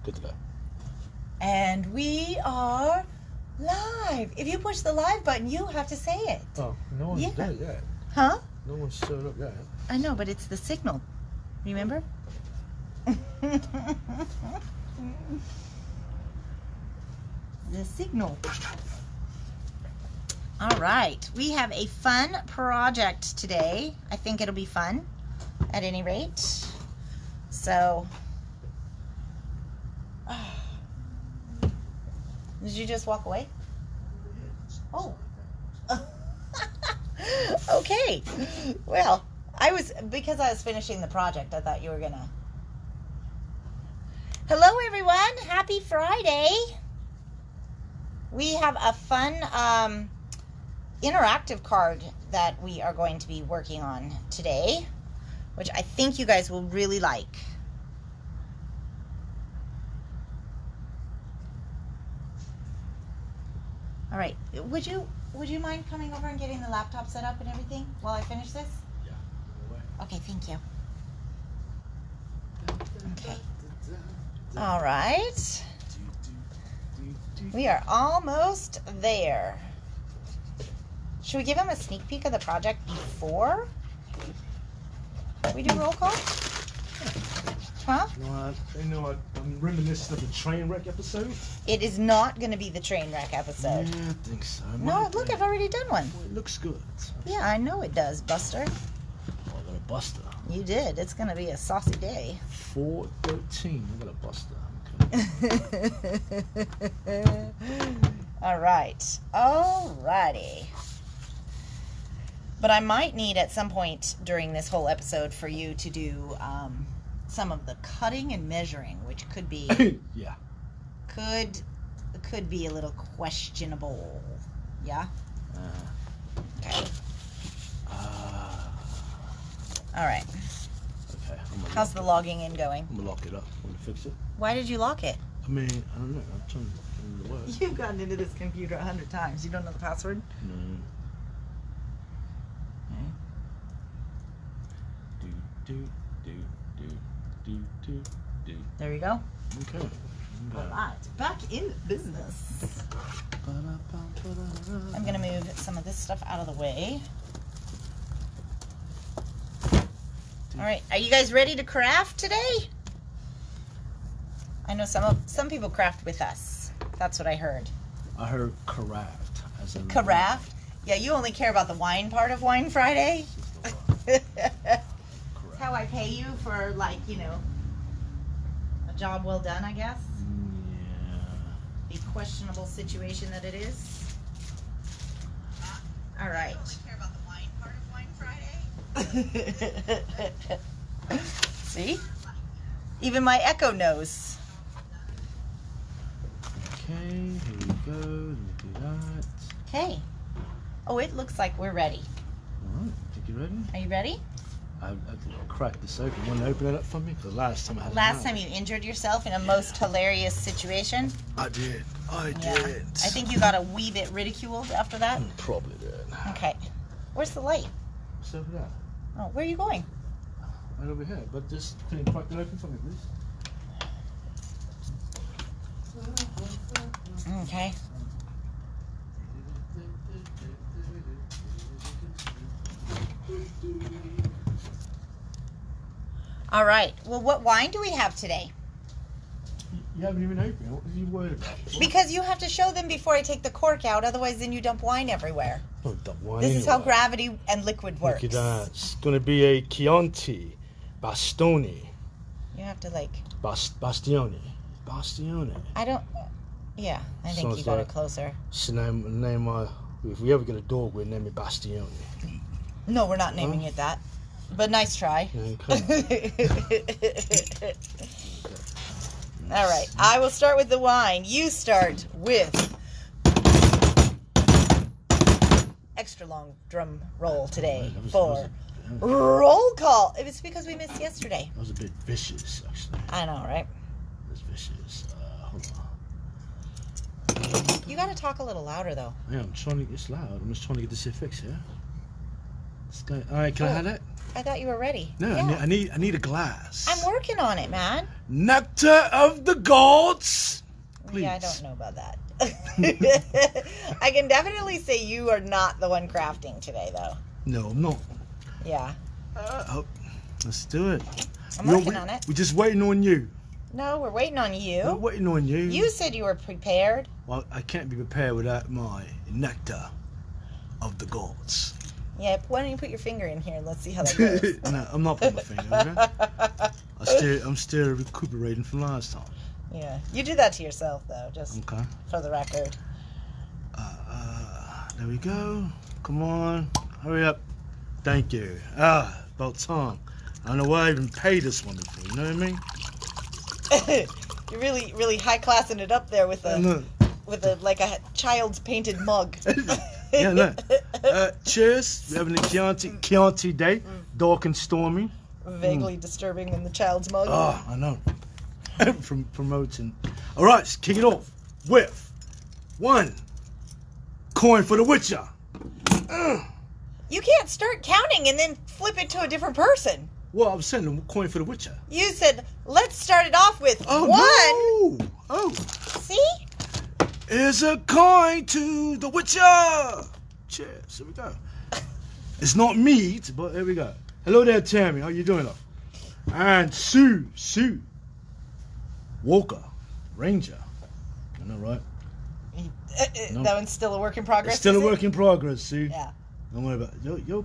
Good to go. And we are live. If you push the live button, you have to say it. Oh, no one's there yet. Huh? No one's showed up yet. I know, but it's the signal. Remember? The signal. All right. We have a fun project today. I think it'll be fun at any rate. So, did you just walk away? Oh. Okay. Well, because I was finishing the project, I thought you were gonna. Hello, everyone. Happy Friday. We have a fun interactive card that we are going to be working on today, which I think you guys will really like. All right. Would you mind coming over and getting the laptop set up and everything while I finish this? Yeah. Okay, thank you. Okay. All right. We are almost there. Should we give him a sneak peek of the project before we do roll call? Huh? You know what? I'm reminiscent of the train wreck episode. It is not going to be the train wreck episode. Yeah, I think so. No, look, I've already done one. Well, it looks good. Yeah, I know it does, Buster. Oh, I got a buster. You did. It's going to be a saucy day. 413. I got a buster. Okay. All right. All righty. But I might need at some point during this whole episode for you to do some of the cutting and measuring, which could be yeah, could be a little questionable. Yeah. Okay. All right. Okay. How's the logging in going? I'm gonna lock it up. I'm gonna fix it. Why did you lock it? I mean, I don't know. I'm trying to work. You've gotten into this computer 100 times. You don't know the password? No. There you go. Okay. All right, back in business. I'm going to move some of this stuff out of the way. All right, are you guys ready to craft today? I know some people craft with us. That's what I heard. I heard craft. As in craft? Yeah, you only care about the wine part of Wine Friday. That's how I pay you for, like, you know, a job well done, I guess. Yeah. The questionable situation that it is. All right. You only care about the wine part of Wine Friday. See? Even my Echo knows. Okay, here we go. Let me do that. Okay. Oh, it looks like we're ready. All right, think you're ready? Are you ready? I cracked this open. You want to open it up for me? Because last time I had Last time you injured yourself in a most hilarious situation. I did. I Yeah. did. I think you got a wee bit ridiculed after that. Probably did. Okay. Where's the light? What's over there? Oh, where are you going? Right over here. But just can you crack it open for me, please? Okay. All right. Well, what wine do we have today? You haven't even opened it. What are you worried about? Because you have to show them before I take the cork out. Otherwise, then you dump wine everywhere. Oh, dump wine This is how anywhere. gravity and liquid works. Look at that. It's going to be a Chianti Bastoni. You have to, like... Bastioni. I don't... Yeah, I think Sounds you got like- it closer. So name if we ever get a dog, we'll name it Bastioni. No, we're not naming it that. But nice try. Okay. All right, I will start with the wine. You start with extra long drum roll today for roll call. It was because we missed yesterday. That was a bit vicious, actually. I know, right? It was vicious. Hold on. You got to talk a little louder, though. Yeah, I'm trying to. It's loud. I'm just trying to get this here fixed. Yeah. Let's go. All right, can I have that? I thought you were ready. No, Yeah. I need a glass. I'm working on it, man. Nectar of the gods. Please. Yeah, I don't know about that. I can definitely say you are not the one crafting today, though. No, I'm not. Yeah. Let's do it. I'm working on it. We're just waiting on you. No, we're waiting on you. We're waiting on you. You said you were prepared. Well, I can't be prepared without my nectar of the gods. Yeah, why don't you put your finger in here and let's see how that goes. No, I'm not putting my finger. Okay? I'm still recuperating from last time. Yeah, you did that to yourself, though, just Okay. for the record. There we go. Come on, hurry up. Thank you. About time. I don't know why I even paid this one before. You know what I mean? You're really high classing it up there with a like a child's painted mug. Yeah, no. Cheers. We're having a Chianti day. Dark and stormy. Vaguely disturbing in the child's mug. Oh, I know. From promoting. All right, let's kick it off with 1 coin for the Witcher. You can't start counting and then flip it to a different person. Well, I was saying a coin for the Witcher. You said, let's start it off with 1. No. Oh. See? Is a coin to the Witcher. Cheers. Here we go. It's not meat, but here we go. Hello there, Tammy. How you doing, love? And Sue. Walker. Ranger. I know, right? No. That one's still a work in progress. It's still a is it? work in progress, Sue. Yeah. Don't worry about it. You're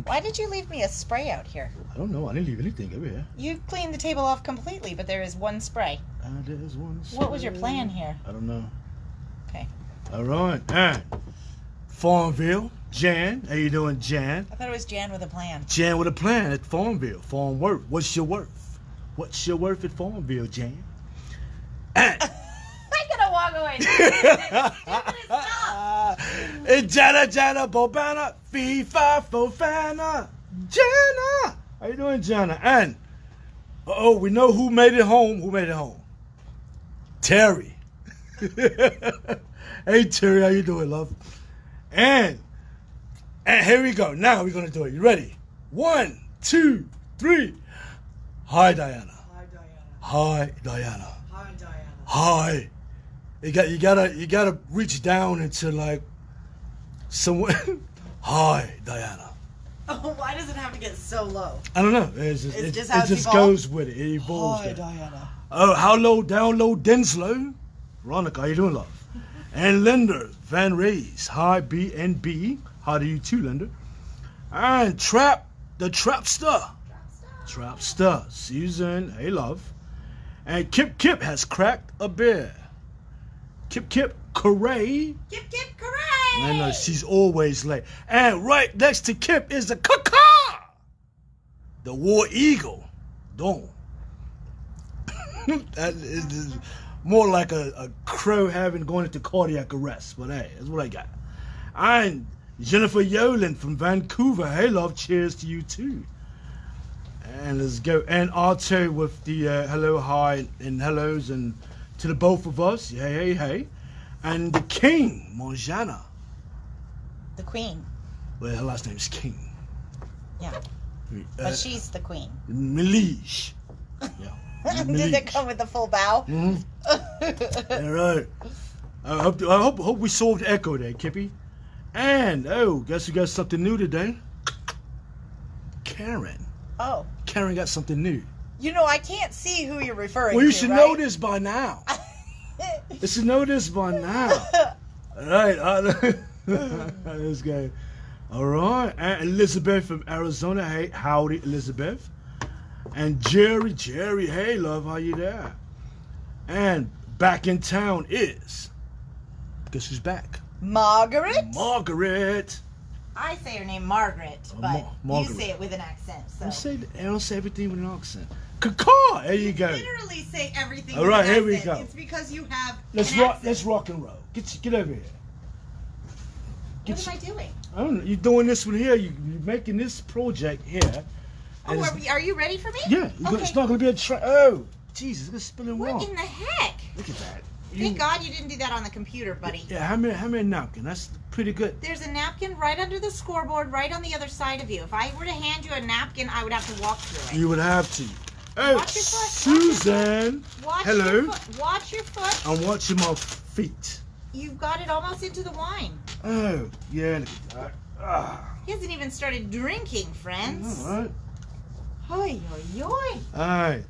Why did you leave me a spray out here? I don't know. I didn't leave anything over here. You cleaned the table off completely, but there is one spray. There's one. What was your plan here? I don't know. Okay. All right. And Farmville. Jan. How you doing, Jan? I thought it was Jan with a plan. Jan with a plan at Farmville. Farm worth. What's your worth? What's your worth at Farmville, Jan? And I'm gonna walk away. Jana, Bobana, Fee-Fi, Fofana. Jana! How you doing, Jana? And, we know who made it home. Who made it home? Terry. Hey, Terry, how you doing, love? And here we go. Now we're going to do it. You ready? 1, 2, 3. Hi, Diana. Hi, Diana. Hi, Diana. Hi, Diana. Hi. You gotta reach down into like someone. Hi, Diana. Oh, why does it have to get so low? I don't know. It's It just how it's just evolved? goes with it. It evolves. Hi, there. Diana. Oh, how low? Down low, Denslow. Veronica, how you doing, love? And Linda Van Rays. Hi, B&B. How do you too, Linda? And the Trapster. Trapster. Susan, hey, love. And Kip has cracked a beer. Kip, Corray. Kip, hooray! I know, she's always late. And right next to Kip is the Kaka! The War Eagle. Don't. That is more like a crow going into cardiac arrest. But hey, that's what I got. And Jennifer Yoland from Vancouver. Hey, love, cheers to you too. And let's go. And Arto with the hello, hi, and hellos, and to the both of us. Hey. And the King, Monjana. The queen. Well, her last name's King. Yeah. But she's the queen. Melige. Yeah. Did it come with the full bow? Mm-hmm. All right. I hope we solved Echo there, Kippy. And, guess who got something new today? Karen. Oh. Karen got something new. You know, I can't see who you're referring to, Well, you should right? know this by now. You should know this by now. All right. Let's go. All right. And Elizabeth from Arizona. Hey, howdy, Elizabeth. And Jerry, hey, love, how you there? And back in town is, guess who's back? Margaret? Margaret. I say her name Margaret, but Margaret. you say it with an accent. So. I don't say everything with an accent. Caw, there you go. Literally say everything. All with right, an here we accent. go. It's because you have. Let's an rock. accent. Let's rock and roll. Get over here. What am I doing? I don't know. You're doing this one here. You're making this project here. Oh, are you ready for me? Yeah. Okay. It's not going to be a Oh, Jesus, it's going to spill in What wrong. in the heck? Look at that. Thank God you didn't do that on the computer, buddy. Yeah, how many napkin? That's pretty good. There's a napkin right under the scoreboard, right on the other side of you. If I were to hand you a napkin, I would have to walk through it. You would have to. Hey, Watch your foot. Susan. Hello. Your foot. Watch your foot. I'm watching my feet. You've got it almost into the wine. Oh, yeah, look at that. He hasn't even started drinking, friends. All right. Hoi, hoi, hoi. All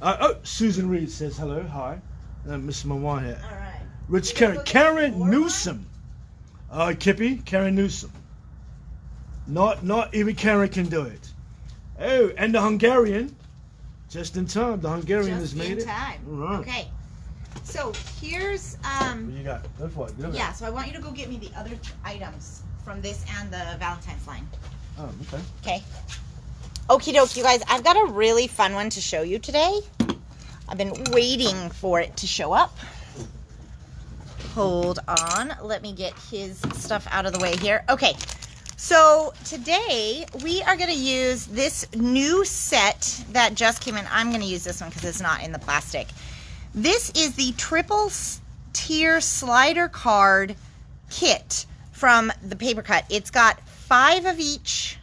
right. Susan Reed says hello. Hi. Mr. Mawan here. All right. Rich Karen Newsom. Kippy, Karen Newsom. Not even Karen can do it. Oh, and the Hungarian. Just in time. The Hungarian has made it. Just in time. All right. Okay. So here's What you got? Go for it. yeah. So I want you to go get me the other items from this and the Valentine's line. Oh, okay. Okay. Okie doke, you guys. I've got a really fun one to show you today. I've been waiting for it to show up. Hold on. Let me get his stuff out of the way here. Okay. So today we are going to use this new set that just came in. I'm going to use this one because it's not in the plastic. This is the triple tier slider card kit from the paper cut. It's got 5 of each.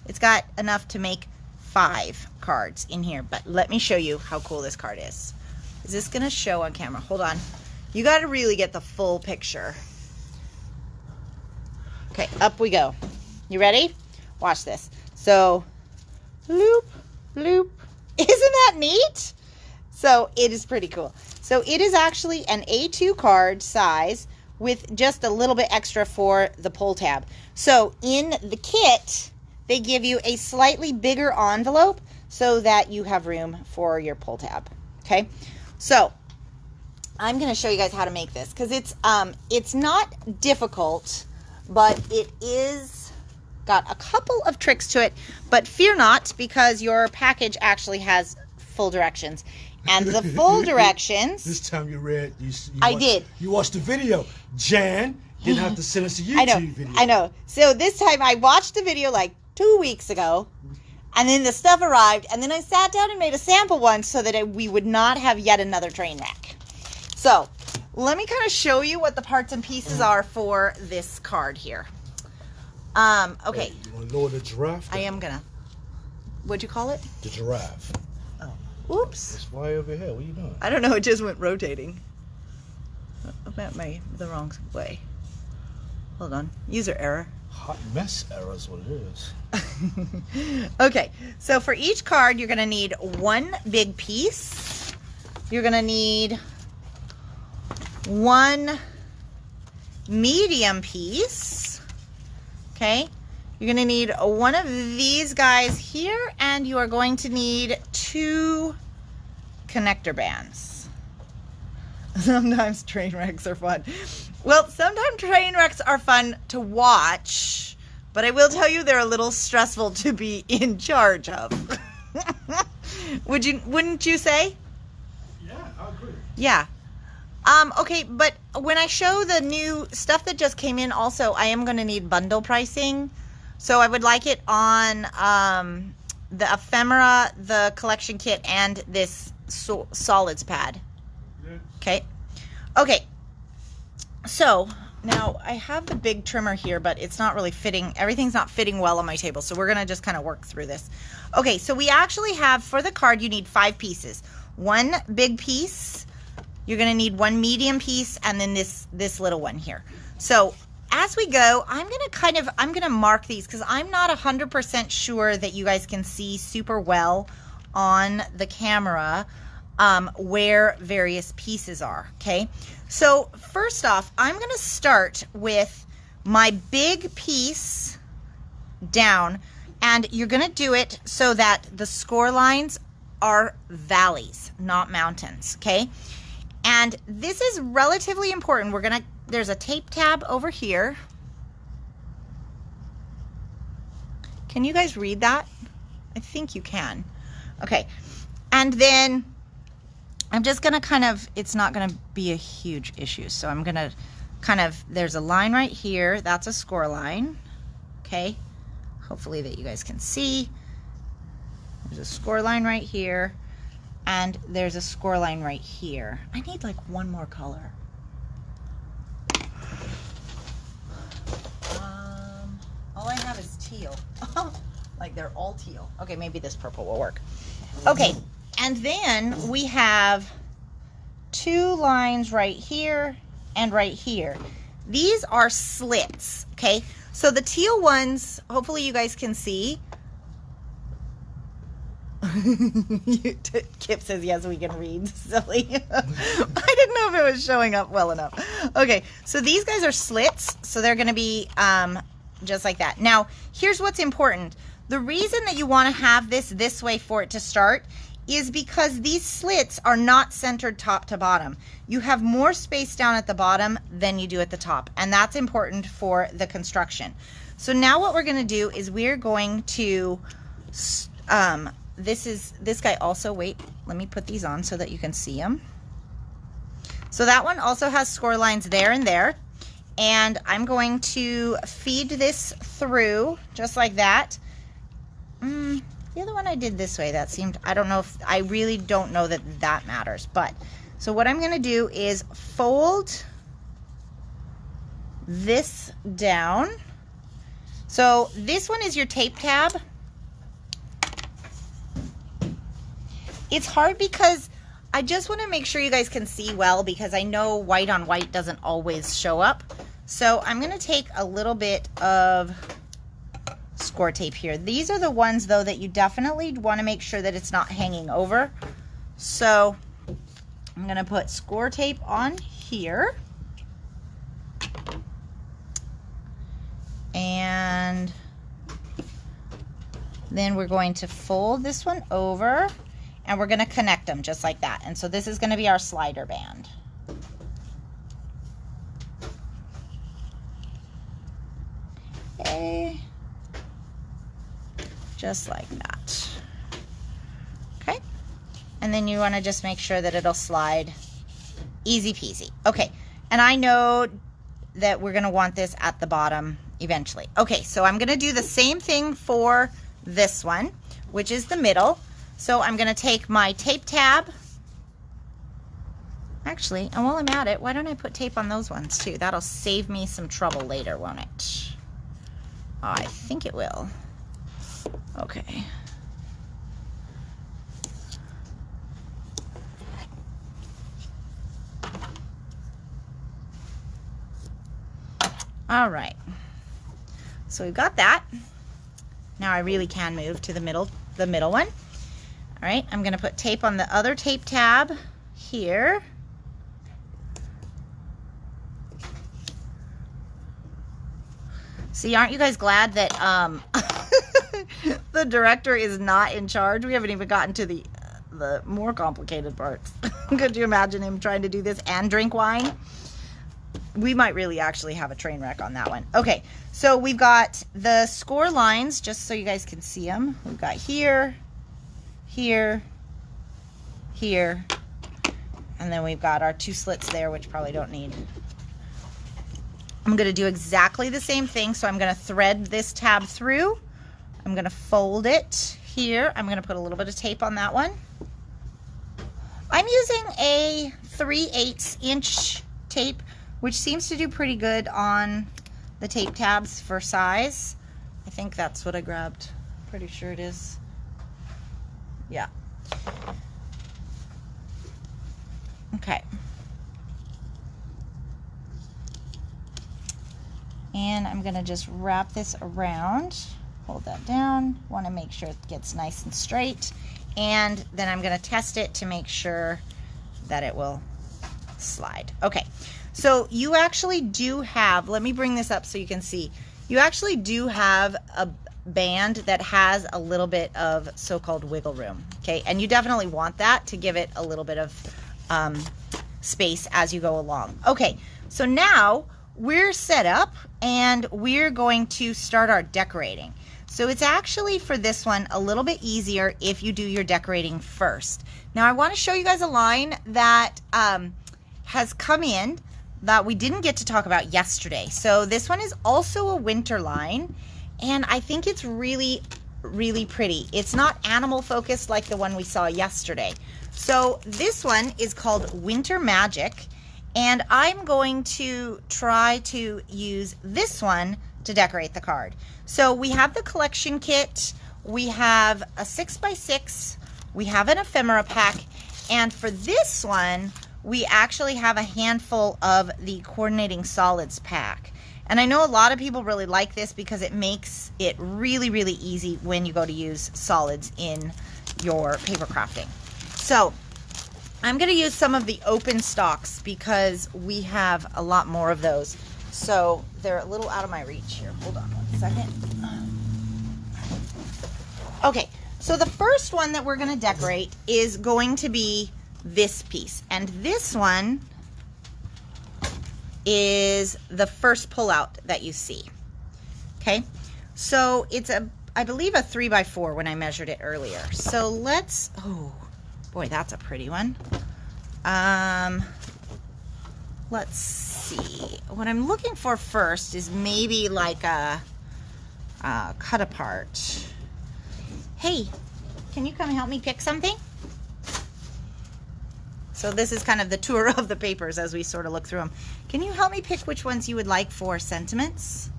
It's got enough to make 5 cards in here, but let me show you how cool this card is. Is this going to show on camera? Hold on. You got to really get the full picture. Okay, up we go. You ready? Watch this. So, loop, loop. Isn't that neat? So, it is pretty cool. So, it is actually an A2 card size with just a little bit extra for the pull tab. So, in the kit, they give you a slightly bigger envelope so that you have room for your pull tab. Okay? So, I'm going to show you guys how to make this because it's not difficult, but it is got a couple of tricks to it. But fear not, because your package actually has full directions. And the full directions... This time you read... You watched the video. Jan didn't have to send us a YouTube video. I know. So this time I watched the video like 2 weeks ago. And then the stuff arrived. And then I sat down and made a sample one so that we would not have yet another train wreck. So, let me kind of show you what the parts and pieces are for this card here. Okay. Hey, you want to lower the giraffe? I am gonna. What'd you call it? The giraffe. Oh. Oops. It's way over here. What are you doing? I don't know. It just went rotating. I went the wrong way. Hold on. User error. Hot mess error is what it is. Okay. So, for each card, you're going to need 1 big piece. You're going to need 1 medium piece. Okay, you're going to need 1 of these guys here, and you are going to need 2 connector bands. Sometimes train wrecks are fun. Well, sometimes train wrecks are fun to watch, but I will tell you they're a little stressful to be in charge of. Wouldn't you say? Yeah, I agree. Yeah. Okay, but when I show the new stuff that just came in also, I am going to need bundle pricing. So I would like it on the ephemera, the collection kit, and this solids pad. Yeah. Okay. Okay. So now I have the big trimmer here, but it's not really fitting. Everything's not fitting well on my table. So we're going to just kind of work through this. Okay, so we actually have, for the card, you need 5 pieces. 1 big piece. You're going to need 1 medium piece, and then this little one here. So as we go, I'm going to mark these because I'm not 100% sure that you guys can see super well on the camera where various pieces are. Okay. So first off, I'm going to start with my big piece down, and you're going to do it so that the score lines are valleys, not mountains. Okay. And this is relatively important. There's a tape tab over here. Can you guys read that? I think you can. Okay. And then I'm just going to it's not going to be a huge issue. So I'm going to there's a line right here. That's a score line. Okay. Hopefully that you guys can see. There's a score line right here. And there's a score line right here. I need like 1 more color. teal. Like they're all teal. Okay, maybe this purple will work. Okay, and then we have 2 lines right here and right here. These are slits, okay? So the teal ones, hopefully you guys can see. Kip says, yes, we can read. Silly. I didn't know if it was showing up well enough. Okay, so these guys are slits, so they're going to be just like that. Now, here's what's important. The reason that you want to have this way for it to start is because these slits are not centered top to bottom. You have more space down at the bottom than you do at the top, and that's important for the construction. So now what we're going to do is we're going to this guy also, wait, let me put these on so that you can see them. So that one also has score lines there and there, and I'm going to feed this through just like that. The other one I did this way, that seemed, I don't know if, I really don't know that that matters, but so what I'm going to do is fold this down. So this one is your tape tab. It's hard because I just want to make sure you guys can see well, because I know white on white doesn't always show up. So I'm going to take a little bit of score tape here. These are the ones though that you definitely want to make sure that it's not hanging over. So I'm going to put score tape on here. And then we're going to fold this one over and we're going to connect them just like that. And so this is going to be our slider band. Okay. Just like that. Okay. And then you want to just make sure that it'll slide easy peasy. Okay. And I know that we're going to want this at the bottom eventually. Okay. So I'm going to do the same thing for this one, which is the middle. So I'm going to take my tape tab. Actually, and while I'm at it, why don't I put tape on those ones too? That'll save me some trouble later, won't it? Oh, I think it will. Okay. All right. So we've got that. Now I really can move to the middle one. All right, I'm going to put tape on the other tape tab here. See, aren't you guys glad that the director is not in charge? We haven't even gotten to the more complicated parts. Could you imagine him trying to do this and drink wine? We might really actually have a train wreck on that one. Okay, so we've got the score lines, just so you guys can see them. We've got here, here, here, and then we've got our 2 slits there, which probably don't need. I'm going to do exactly the same thing. So I'm going to thread this tab through. I'm going to fold it here. I'm going to put a little bit of tape on that one. I'm using a 3/8 inch tape, which seems to do pretty good on the tape tabs for size. I think that's what I grabbed. Pretty sure it is. Yeah. Okay. And I'm going to just wrap this around, hold that down, want to make sure it gets nice and straight, and then I'm going to test it to make sure that it will slide. Okay, so you actually do have, let me bring this up so you can see, you actually do have a band that has a little bit of so-called wiggle room, okay, and you definitely want that to give it a little bit of space as you go along. Okay, so now we're set up and we're going to start our decorating. So it's actually for this one a little bit easier if you do your decorating first. Now I want to show you guys a line that has come in that we didn't get to talk about yesterday. So this one is also a winter line, and I think it's really, really pretty. It's not animal focused like the one we saw yesterday. So this one is called Winter Magic. And I'm going to try to use this one to decorate the card. So we have the collection kit, we have a 6x6, we have an ephemera pack, and for this one, we actually have a handful of the coordinating solids pack. And I know a lot of people really like this because it makes it really, really easy when you go to use solids in your paper crafting. So I'm going to use some of the open stocks because we have a lot more of those. So they're a little out of my reach here. Hold on 1 second. Okay, so the first one that we're going to decorate is going to be this piece. And this one is the first pullout that you see. Okay, so it's I believe a 3x4 when I measured it earlier. So let's, oh boy, that's a pretty one. Let's see. What I'm looking for first is maybe like a cut apart. Hey, can you come help me pick something? So this is kind of the tour of the papers as we sort of look through them. Can you help me pick which ones you would like for sentiments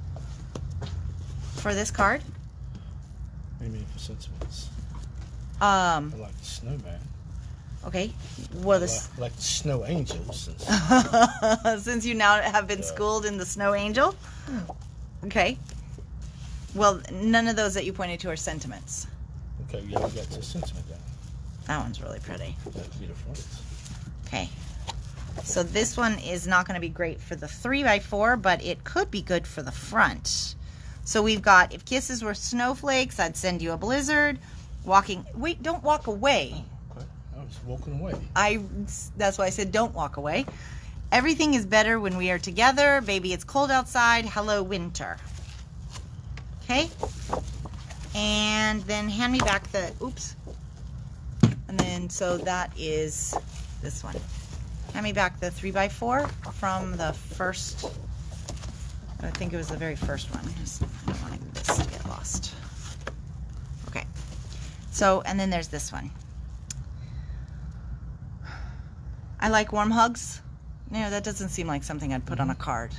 for this card? What do you mean for sentiments? I like the snowman. Okay. Well, I like the snow angels. Since you now have been schooled in the snow angel. Okay. Well, none of those that you pointed to are sentiments. Okay, yeah, we got the sentiment down. That one's really pretty. That'd be the front. Okay. So this one is not going to be great for the 3x4, but it could be good for the front. So we've got, if kisses were snowflakes, I'd send you a blizzard. Walking, wait, don't walk away. Okay, I was walking away. That's why I said don't walk away. Everything is better when we are together. Baby, it's cold outside. Hello, winter. Okay. And then hand me back the, oops. And then, so that is this one. Hand me back the 3x4 from the first, I think it was the very first one. I don't want this to get lost. Okay. So, and then there's this one. I like warm hugs. No, that doesn't seem like something I'd put on a card.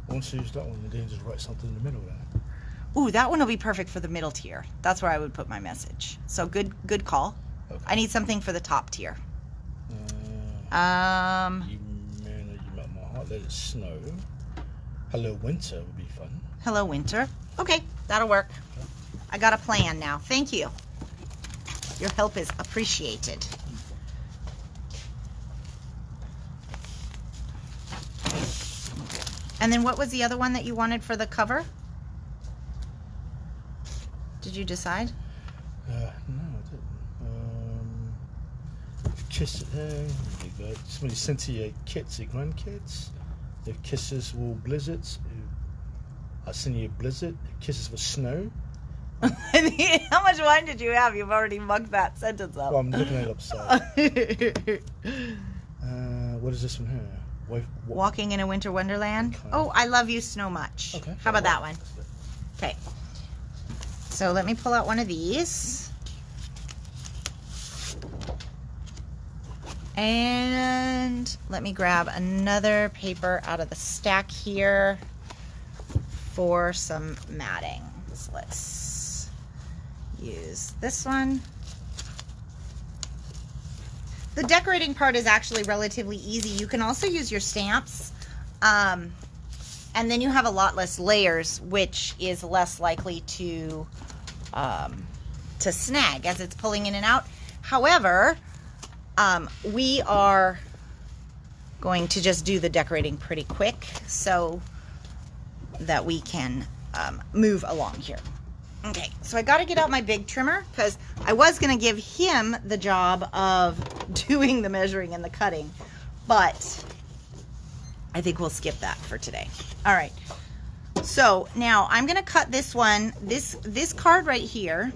Once you use that one, and then just write something in the middle there. Ooh, that one will be perfect for the middle tier. That's where I would put my message. So good call. Okay. I need something for the top tier. You man, you melt my heart. Let it snow. Hello, winter would be fun. Hello, winter. Okay, that'll work. Okay. I got a plan now. Thank you. Your help is appreciated. And then what was the other one that you wanted for the cover? Did you decide? No, I didn't. Kiss. Really good. Somebody sent you your kids, your grandkids. If kisses were blizzards, I'll send you a blizzard. If kisses for snow. How much wine did you have? You've already mugged that sentence up. Well, I'm looking at it upside. What is this one here? Walking in a winter wonderland. Okay. Oh, I love you snow much. Okay. How about that one? Okay. So let me pull out one of these. And let me grab another paper out of the stack here for some matting. So let's use this one. The decorating part is actually relatively easy. You can also use your stamps. And then you have a lot less layers, which is less likely to snag as it's pulling in and out. However, we are going to just do the decorating pretty quick so that we can move along here. Okay, so I got to get out my big trimmer because I was going to give him the job of doing the measuring and the cutting, but I think we'll skip that for today. All right, so now I'm going to cut this one. This card right here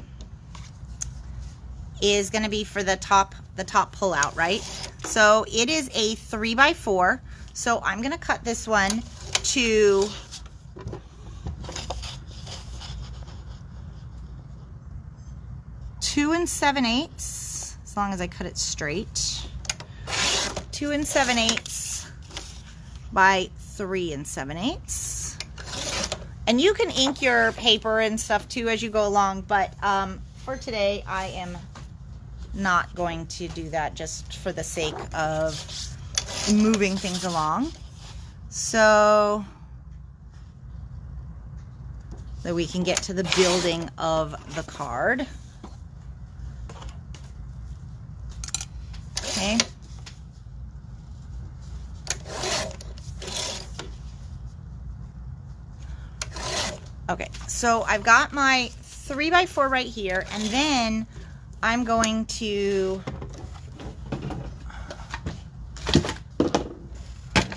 is going to be for the top pull out, right? So it is a 3x4. So I'm going to cut this one to 2 7/8, as long as I cut it straight. 2 7/8 by 3 7/8. And you can ink your paper and stuff too as you go along, but for today I am not going to do that just for the sake of moving things along. So that we can get to the building of the card. Okay. Okay, so I've got my 3x4 right here, and then I'm going to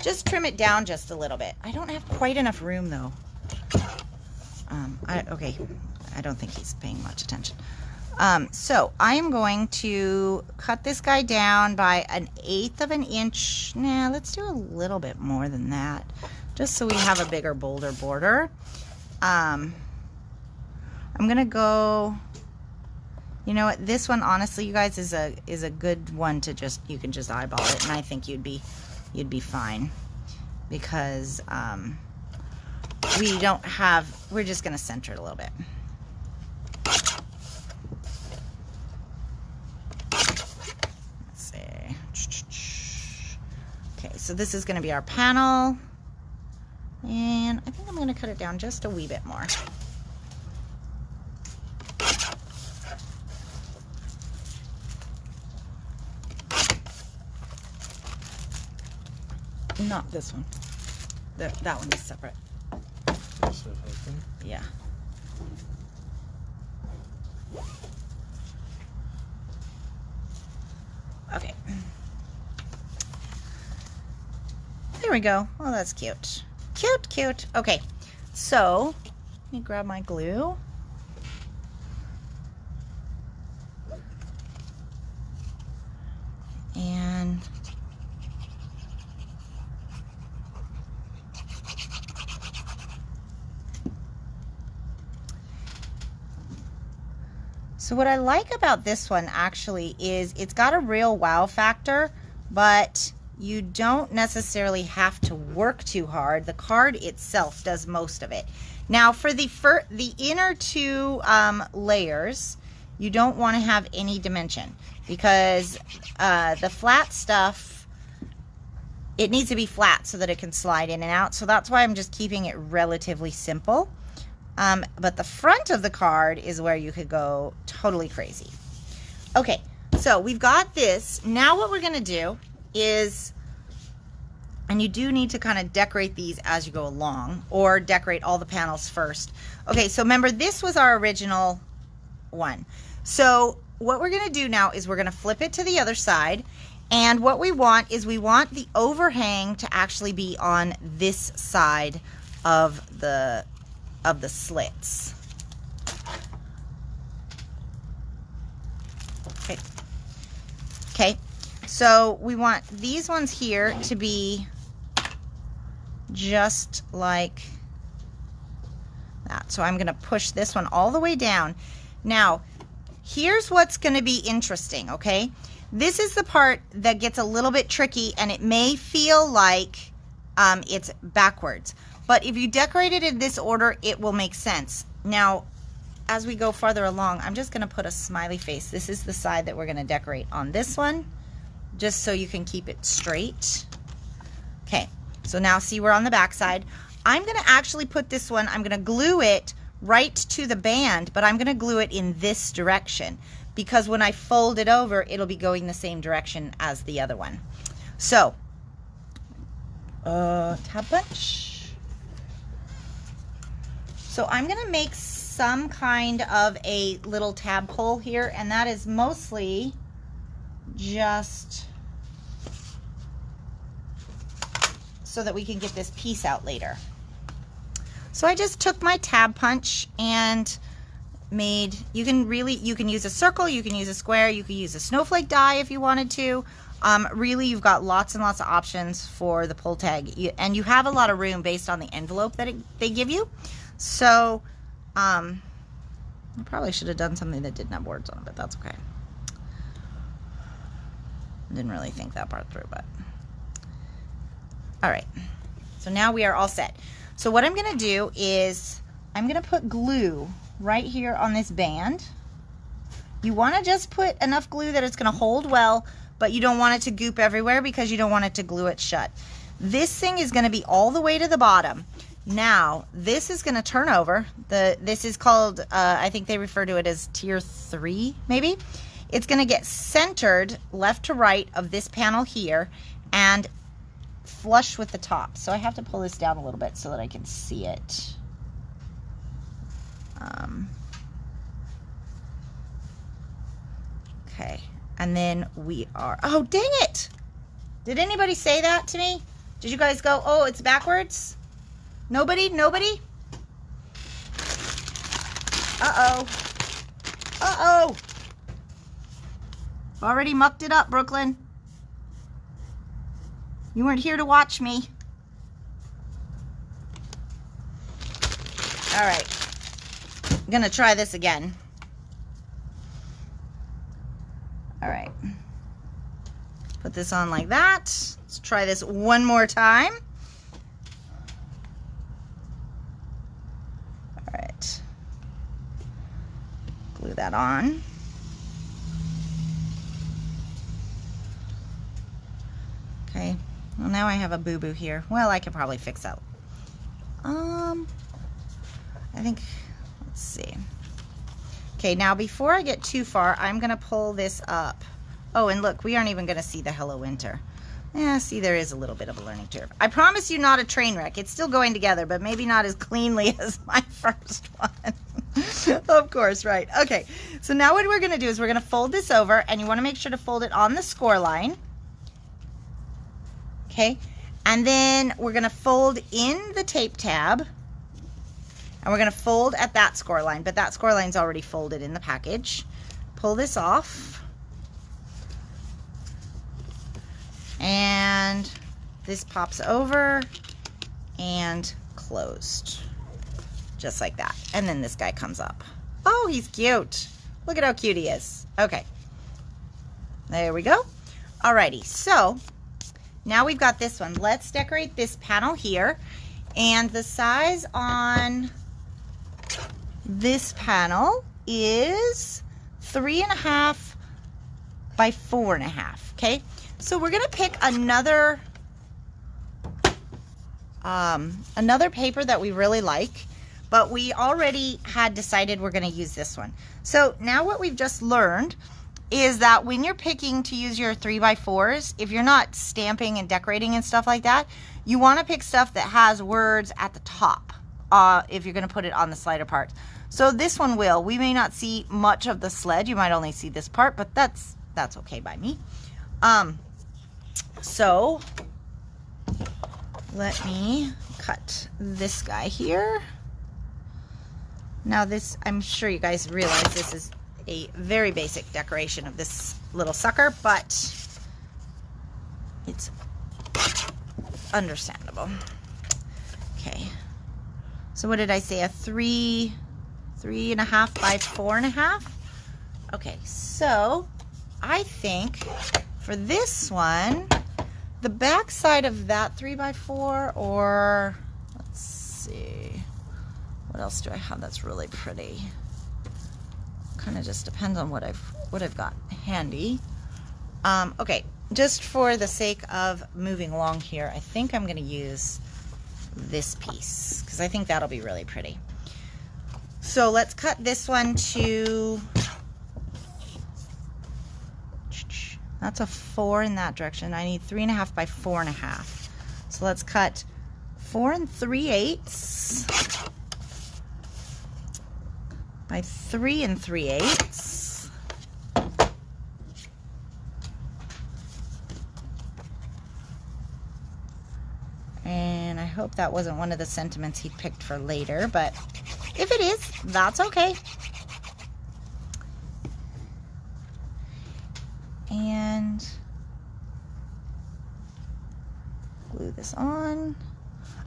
just trim it down just a little bit. I don't have quite enough room though. Okay, I don't think he's paying much attention. So I am going to cut this guy down by 1/8 of an inch. Nah, let's do a little bit more than that, just so we have a bigger, bolder border. I'm gonna go, you know what, this one honestly, you guys, is a good one to just, you can just eyeball it, and I think you'd be fine, because we don't have, we're just gonna center it a little bit. Let's see. Okay, so this is gonna be our panel. And I think I'm going to cut it down just a wee bit more. Not this one. That one is separate. Yeah. Okay. There we go. Oh, that's cute. Cute, cute. Okay, so let me grab my glue. And so what I like about this one actually is it's got a real wow factor, but you don't necessarily have to work too hard. The card itself does most of it. Now for the inner two layers, you don't want to have any dimension, because the flat stuff, it needs to be flat so that it can slide in and out. So that's why I'm just keeping it relatively simple. But the front of the card is where you could go totally crazy. Okay, so we've got this. Now what we're gonna do is, and you do need to kind of decorate these as you go along, or decorate all the panels first. Okay, so remember, this was our original one. So what we're going to do now is we're going to flip it to the other side, and what we want is we want the overhang to actually be on this side of the slits. Okay. Okay. So we want these ones here to be just like that. So I'm going to push this one all the way down. Now, here's what's going to be interesting, okay? This is the part that gets a little bit tricky, and it may feel like it's backwards. But if you decorate it in this order, it will make sense. Now, as we go farther along, I'm just going to put a smiley face. This is the side that we're going to decorate on this one, just so you can keep it straight. Okay, so now see, we're on the back side. I'm going to actually put this one, I'm going to glue it right to the band, but I'm going to glue it in this direction, because when I fold it over, it'll be going the same direction as the other one. So, tab punch. So I'm going to make some kind of a little tab pull here, and that is mostly just so that we can get this piece out later. So I just took my tab punch and made, you can use a circle, you can use a square, you can use a snowflake die if you wanted to. Really, you've got lots and lots of options for the pull tag, and you have a lot of room based on the envelope that they give you. So I probably should have done something that didn't have words on it, but that's okay. Didn't really think that part through, but all right. So now we are all set. So what I'm going to do is I'm going to put glue right here on this band. You want to just put enough glue that it's going to hold well, but you don't want it to goop everywhere because you don't want it to glue it shut. This thing is going to be all the way to the bottom. Now, this is going to turn over. This is called, I think they refer to it as tier 3, maybe. It's going to get centered left to right of this panel here and flush with the top. So I have to pull this down a little bit so that I can see it. Okay, and then we are, oh, dang it! Did anybody say that to me? Did you guys go, oh, it's backwards? Nobody? Nobody? Uh-oh. Uh-oh. Already mucked it up, Brooklyn. You weren't here to watch me. All right. I'm gonna try this again. All right. Put this on like that. Let's try this one more time. All right. Glue that on. Okay. Well, now I have a boo-boo here. Well, I could probably fix that. I think, let's see. Okay, now before I get too far, I'm gonna pull this up. Oh, and look, we aren't even gonna see the Hello Winter. Yeah, see, there is a little bit of a learning curve. I promise you not a train wreck. It's still going together, but maybe not as cleanly as my first one. Of course, right. Okay, so now what we're gonna do is we're gonna fold this over, and you wanna make sure to fold it on the score line. Okay, and then we're gonna fold in the tape tab, and we're gonna fold at that score line, but that score line's already folded in the package. Pull this off, and this pops over and closed, just like that. And then this guy comes up. Oh, he's cute. Look at how cute he is. Okay, there we go. Alrighty, so now we've got this one. Let's decorate this panel here. And the size on this panel is 3.5 by 4.5. Okay, so we're gonna pick another paper that we really like, but we already had decided we're gonna use this one. So now what we've just learned is that when you're picking to use your 3x4s, if you're not stamping and decorating and stuff like that, you want to pick stuff that has words at the top if you're going to put it on the slider part. So this one will. We may not see much of the sled. You might only see this part, but that's okay by me. So let me cut this guy here. Now this, I'm sure you guys realize this is a very basic decoration of this little sucker, but it's understandable. Okay, so what did I say, a 3.5 by 4.5? Okay, so I think for this one, the back side of that 3x4, or let's see, what else do I have that's really pretty? Kind of just depends on what I've got handy. Okay, just for the sake of moving along here, I think I'm going to use this piece because I think that'll be really pretty. So let's cut this one to, that's a 4 in that direction. I need 3.5 by 4.5. So let's cut 4 3/8 by 3 3/8. And I hope that wasn't one of the sentiments he picked for later, but if it is, that's okay. And glue this on.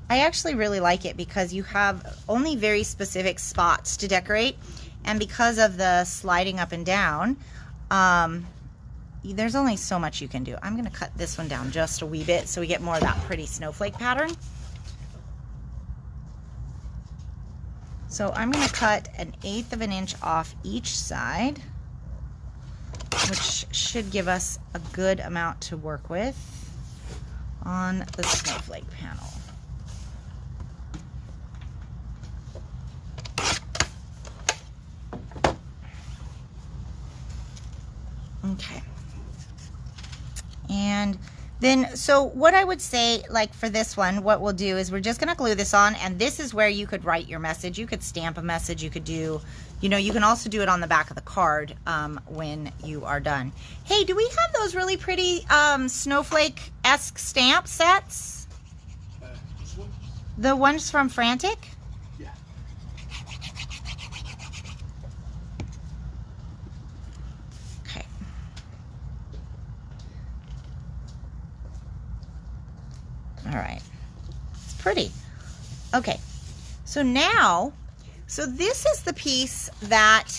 I actually really like it because you have only very specific spots to decorate, and because of the sliding up and down, there's only so much you can do. I'm going to cut this one down just a wee bit so we get more of that pretty snowflake pattern. So I'm going to cut 1/8 of an inch off each side, which should give us a good amount to work with on the snowflake panel. Okay. And then, so what I would say, like for this one, what we'll do is we're just going to glue this on, and this is where you could write your message. You could stamp a message. You could do, you know, you can also do it on the back of the card when you are done. Hey, do we have those really pretty snowflake-esque stamp sets? This one? The ones from Frantic? Yeah. Okay. All right. It's pretty. Okay. So now, so this is the piece that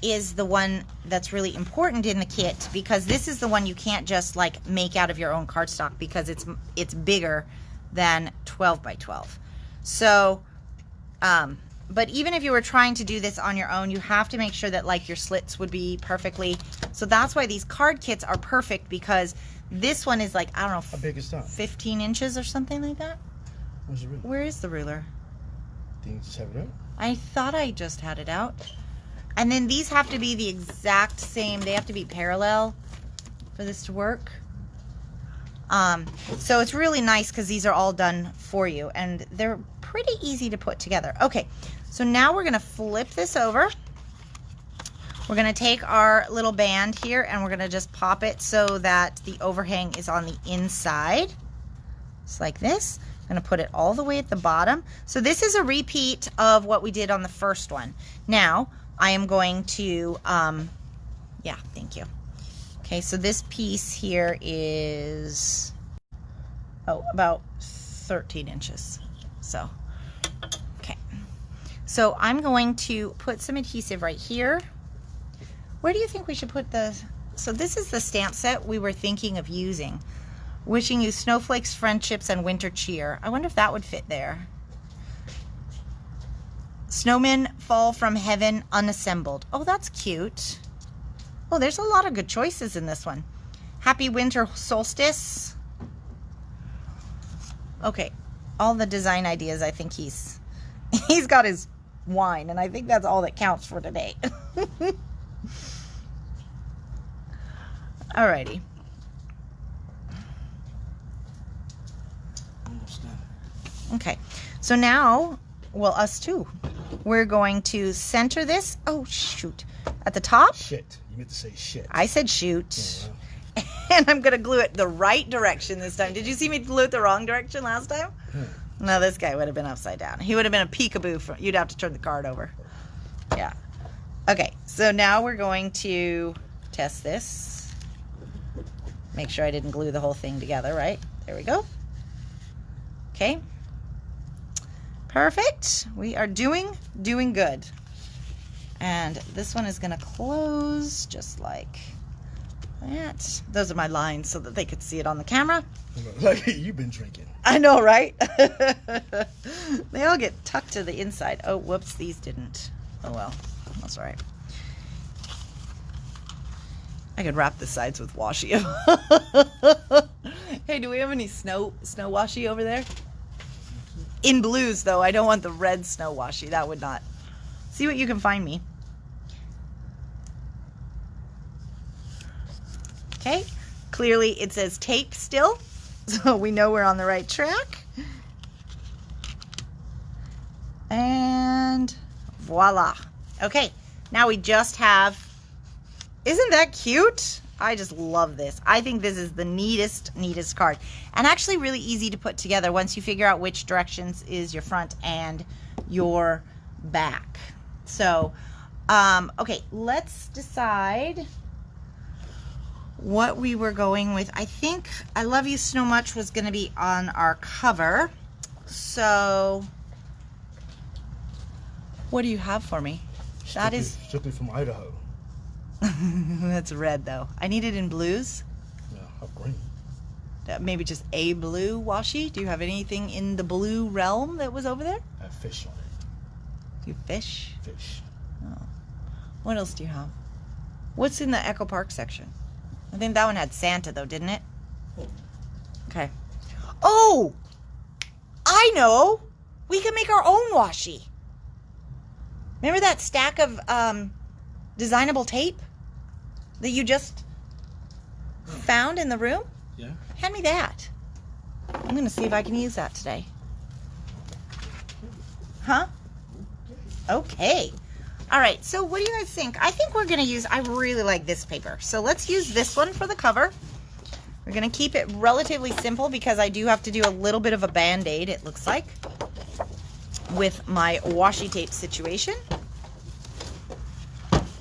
is the one that's really important in the kit, because this is the one you can't just like make out of your own cardstock because it's bigger than 12 by 12. So, but even if you were trying to do this on your own, you have to make sure that like your slits would be perfectly. So that's why these card kits are perfect, because this one is like, I don't know, how big is that? 15 inches or something like that. Where's the ruler? Where is the ruler? Didn't you just have it out? I thought I just had it out. And then these have to be the exact same. They have to be parallel for this to work. So it's really nice because these are all done for you, and they're pretty easy to put together. Okay, so now we're going to flip this over. We're going to take our little band here and we're going to just pop it so that the overhang is on the inside. Just like this. I'm going to put it all the way at the bottom. So this is a repeat of what we did on the first one. Now, I am going to, yeah, thank you. Okay, so this piece here is, about 13 inches. So, okay. So I'm going to put some adhesive right here. Where do you think we should put the, so this is the stamp set we were thinking of using. Wishing you snowflakes, friendships, and winter cheer. I wonder if that would fit there. Snowmen fall from heaven unassembled. Oh, that's cute. Oh, there's a lot of good choices in this one. Happy winter solstice. Okay, all the design ideas, I think he's got his wine, and I think that's all that counts for today. Alrighty. Okay, so now, well, us too. We're going to center this. Oh, shoot. At the top. Shit. You meant to say shit. I said shoot. Oh, wow. And I'm going to glue it the right direction this time. Did you see me glue it the wrong direction last time? No, this guy would have been upside down. He would have been a peekaboo. You'd have to turn the card over. Yeah. Okay, so now we're going to test this. Make sure I didn't glue the whole thing together, right? There we go. Okay. Perfect. We are doing good. And this one is going to close just like that. Those are my lines so that they could see it on the camera. Like you've been drinking. I know, right? They all get tucked to the inside. Oh, whoops, these didn't. Oh, well, that's all right. I could wrap the sides with washi. Hey, do we have any snow washi over there? In blues, though. I don't want the red snow washi. That would not. See what you can find me. Okay. Clearly, it says tape still, so we know we're on the right track. And voila. Okay. Now we just have... Isn't that cute? I just love this. I think this is the neatest card. And actually really easy to put together once you figure out which directions is your front and your back. So, okay, let's decide what we were going with. I think I Love You So Much was going to be on our cover. So, what do you have for me? That is strictly from Idaho. That's red, though. I need it in blues. Yeah, how green. Maybe just a blue washi. Do you have anything in the blue realm that was over there? I have fish on it. Do you fish? Fish. Oh. What else do you have? What's in the Echo Park section? I think that one had Santa, though, didn't it? Okay. Oh! I know! We can make our own washi. Remember that stack of designable tape that you just found in the room? Yeah. Hand me that. I'm going to see if I can use that today. Huh? Okay. All right, so what do you guys think? I think we're going to use, I really like this paper. So let's use this one for the cover. We're going to keep it relatively simple because I do have to do a little bit of a band-aid, it looks like, with my washi tape situation.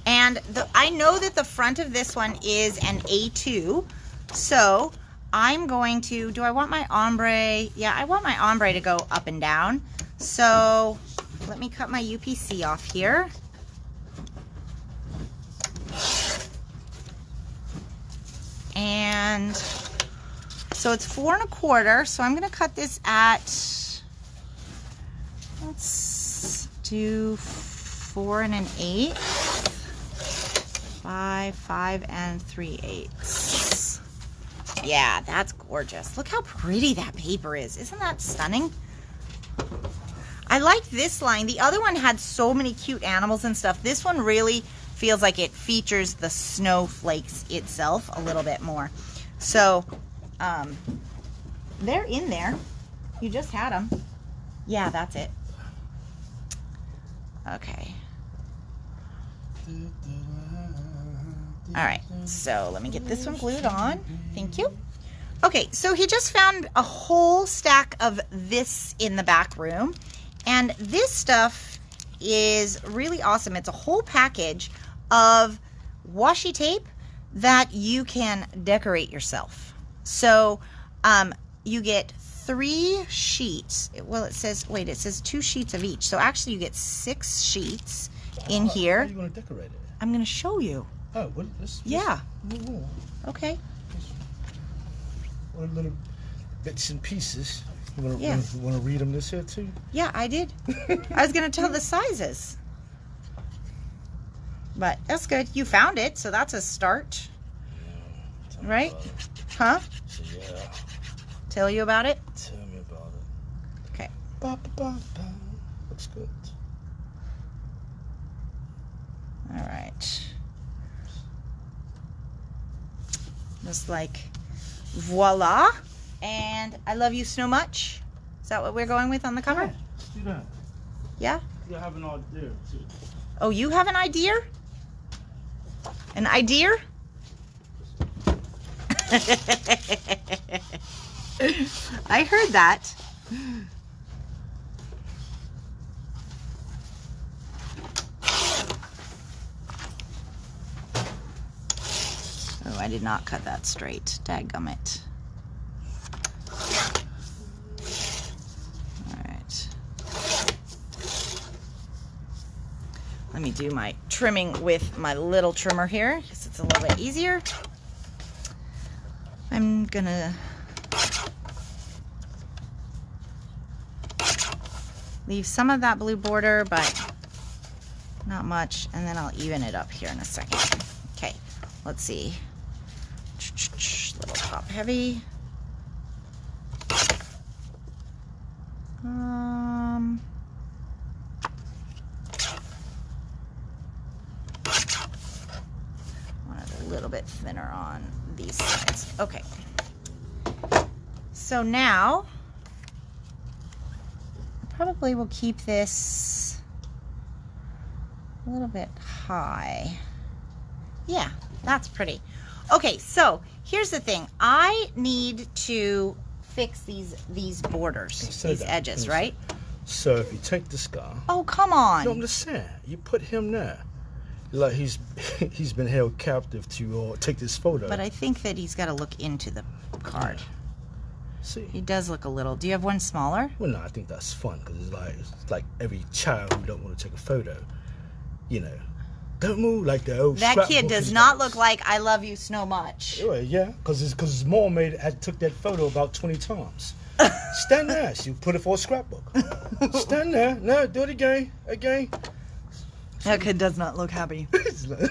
And I know that the front of this one is an A2, so I'm going to, do I want my ombre? Yeah, I want my ombre to go up and down. So let me cut my UPC off here. And so it's 4 1/4, so I'm going to cut this at, let's do 4 1/8, 5 3/8. Yeah, that's gorgeous. Look how pretty that paper is. Isn't that stunning? I like this line. The other one had so many cute animals and stuff. This one really feels like it features the snowflakes itself a little bit more. So, they're in there. You just had them. Yeah, that's it. Okay. All right, so let me get this one glued on. Thank you. Okay, so he just found a whole stack of this in the back room. And this stuff is really awesome. It's a whole package of washi tape that you can decorate yourself. So you get 3 sheets. Well, it says, wait, it says 2 sheets of each. So actually you get 6 sheets in here. How are you going to decorate it? I'm going to show you. Oh, what? Yeah. Okay. What little bits and pieces. You want to Yeah. read them this here too? Yeah, I did. I was going to tell the sizes. But that's good. You found it, so that's a start. Yeah, right? Huh? So, yeah. Tell you about it? Tell me about it. Okay. Ba, ba, ba, ba. Looks good. All right. Just like voila. And I love you so much. Is that what we're going with on the cover? Yeah, let's do that. Yeah? You have an idea too. Oh, you have an idea? An idea? I heard that. Oh, I did not cut that straight. Dadgummit. Alright. Let me do my trimming with my little trimmer here, because it's a little bit easier. I'm gonna leave some of that blue border, but not much, and then I'll even it up here in a second. Okay, let's see. Little top heavy. Want it a little bit thinner on these sides. Okay. So now, I probably will keep this a little bit high. Yeah, that's pretty. Okay, so here's the thing. I need to fix these borders, these edges, right? So if you take this guy. Oh, come on. No, I'm just saying. You put him there. Like he's been held captive to take this photo. But I think that he's got to look into the card. Yeah. See. He does look a little. Do you have one smaller? Well, no, I think that's fun because it's like every child who don't want to take a photo, you know, don't move like the old. That kid does not look like I love you so much. Yeah, because his mom had took that photo about 20 times. Stand there. You put it for a scrapbook. Stand there. No, do it again. Again. That kid does not look happy.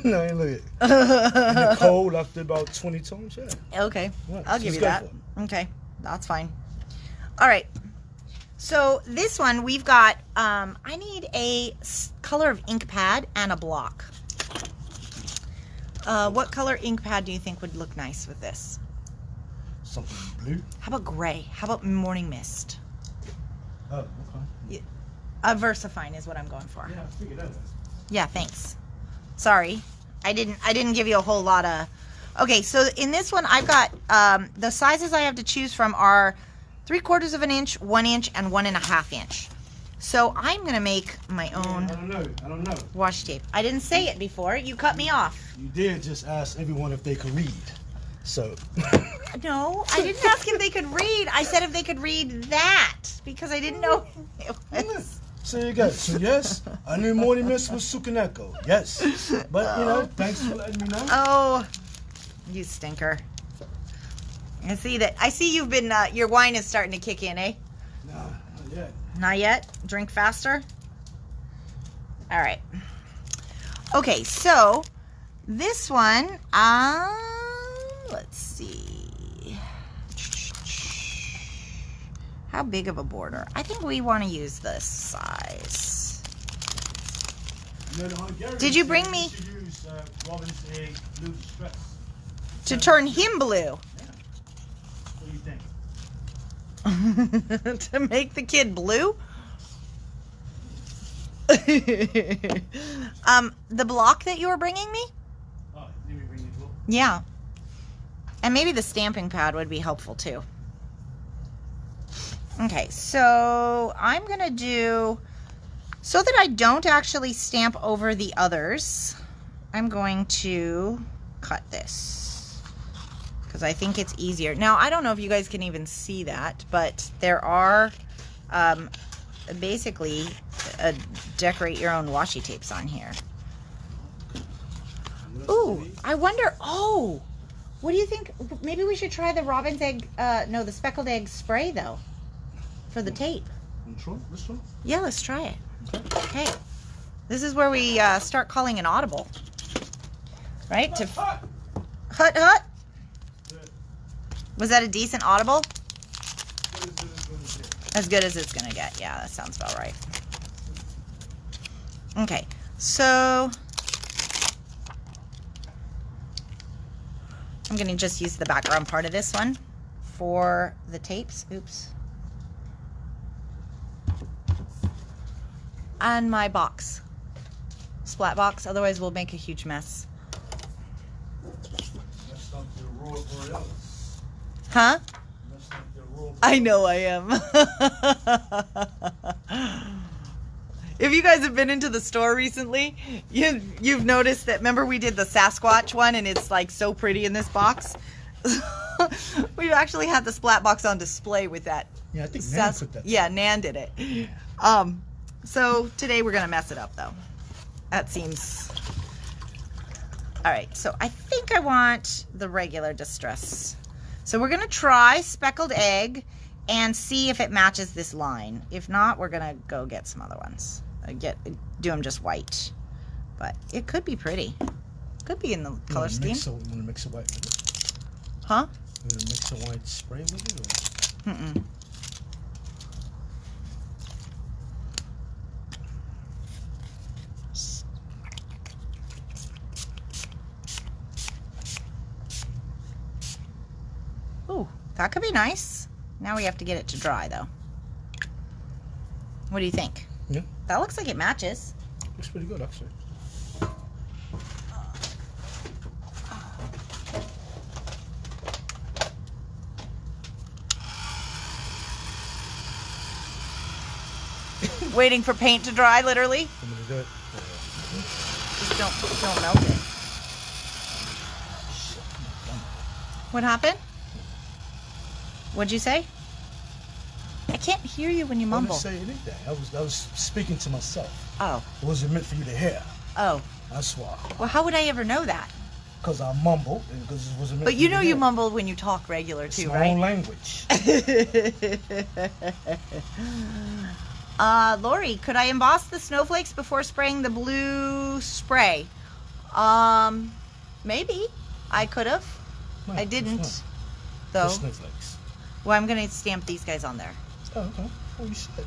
No, look at it. Nicole after about 20 times, yeah. Okay, Right, I'll give let's you go that. for it. Okay, that's fine. All right. So this one we've got. I need a color of ink pad and a block. What color ink pad do you think would look nice with this? Something blue. How about gray? How about morning mist? Oh, okay. A VersaFine is what I'm going for. Yeah, I figured that out. Yeah, thanks. Sorry, I didn't give you a whole lot of. Okay, so in this one I've got the sizes I have to choose from are 3/4 of an inch, 1 inch, and 1.5 inch. So I'm gonna make my own. I don't know. Washi tape. I didn't say it before. You cut me off. You did just ask everyone if they could read. So. No, I didn't ask if they could read. I said if they could read that because I didn't know it was. So you go. So yes, I knew morning mist was Sukaneko. Yes, but you know, thanks for letting me know. Oh, you stinker! I see that. I see you've been. Your wine is starting to kick in, eh? Nah, not yet. Not yet. Drink faster. All right. Okay, so this one. Let's see. How big of a border? I think we want to use this size. Did you bring me? You should use Robin's egg blue distress. To turn him blue. Yeah. What do you think? To make the kid blue? The block that you were bringing me? Oh, let me bring you a book. Yeah. And maybe the stamping pad would be helpful too. Okay, so I'm going to do, so that I don't actually stamp over the others, I'm going to cut this because I think it's easier. Now, I don't know if you guys can even see that, but there are basically decorate your own washi tapes on here. Ooh, I wonder, oh, what do you think? Maybe we should try the robin's egg, no, the speckled egg spray though. For the tape. Let's try. Yeah, let's try it. Okay. This is where we start calling an audible. Right? Hut. Hut. Was that a decent audible? As good as it's going to get. Yeah, that sounds about right. Okay. So I'm going to just use the background part of this one for the tapes. Oops. And my box, splat box, otherwise we'll make a huge mess. That's not the Aurora Borealis. Huh? That's not the Aurora Borealis. I know I am. If you guys have been into the store recently, you've noticed that, remember we did the Sasquatch one and it's like so pretty in this box? We actually had the splat box on display with that. Yeah, I think Nan put that. Yeah, Nan did it. So today we're going to mess it up though. That seems... All right, so I think I want the regular distress. So we're going to try speckled egg and see if it matches this line. If not, we're going to go get some other ones. Do them just white. But it could be pretty. Could be in the color scheme. You want to mix it white with it? Huh? You want to mix a white spray with it? Or? Mm-mm. Ooh, that could be nice. Now we have to get it to dry, though. What do you think? Yeah. That looks like it matches. Looks pretty good, actually. Waiting for paint to dry, literally. I'm going to do it. Just don't melt it. What happened? What'd you say? I can't hear you when you I mumble. didn't say anything. I was speaking to myself. Oh. It wasn't meant for you to hear. Oh. That's why. Well, how would I ever know that? because I mumbled and because it wasn't. But you know you mumbled when you talk regular too, it's right? my own language. Lori, could I emboss the snowflakes before spraying the blue spray? Maybe. I could have. No, I didn't, it's though. not. Snowflakes. Well, I'm going to stamp these guys on there. Oh, okay. Oh, you should.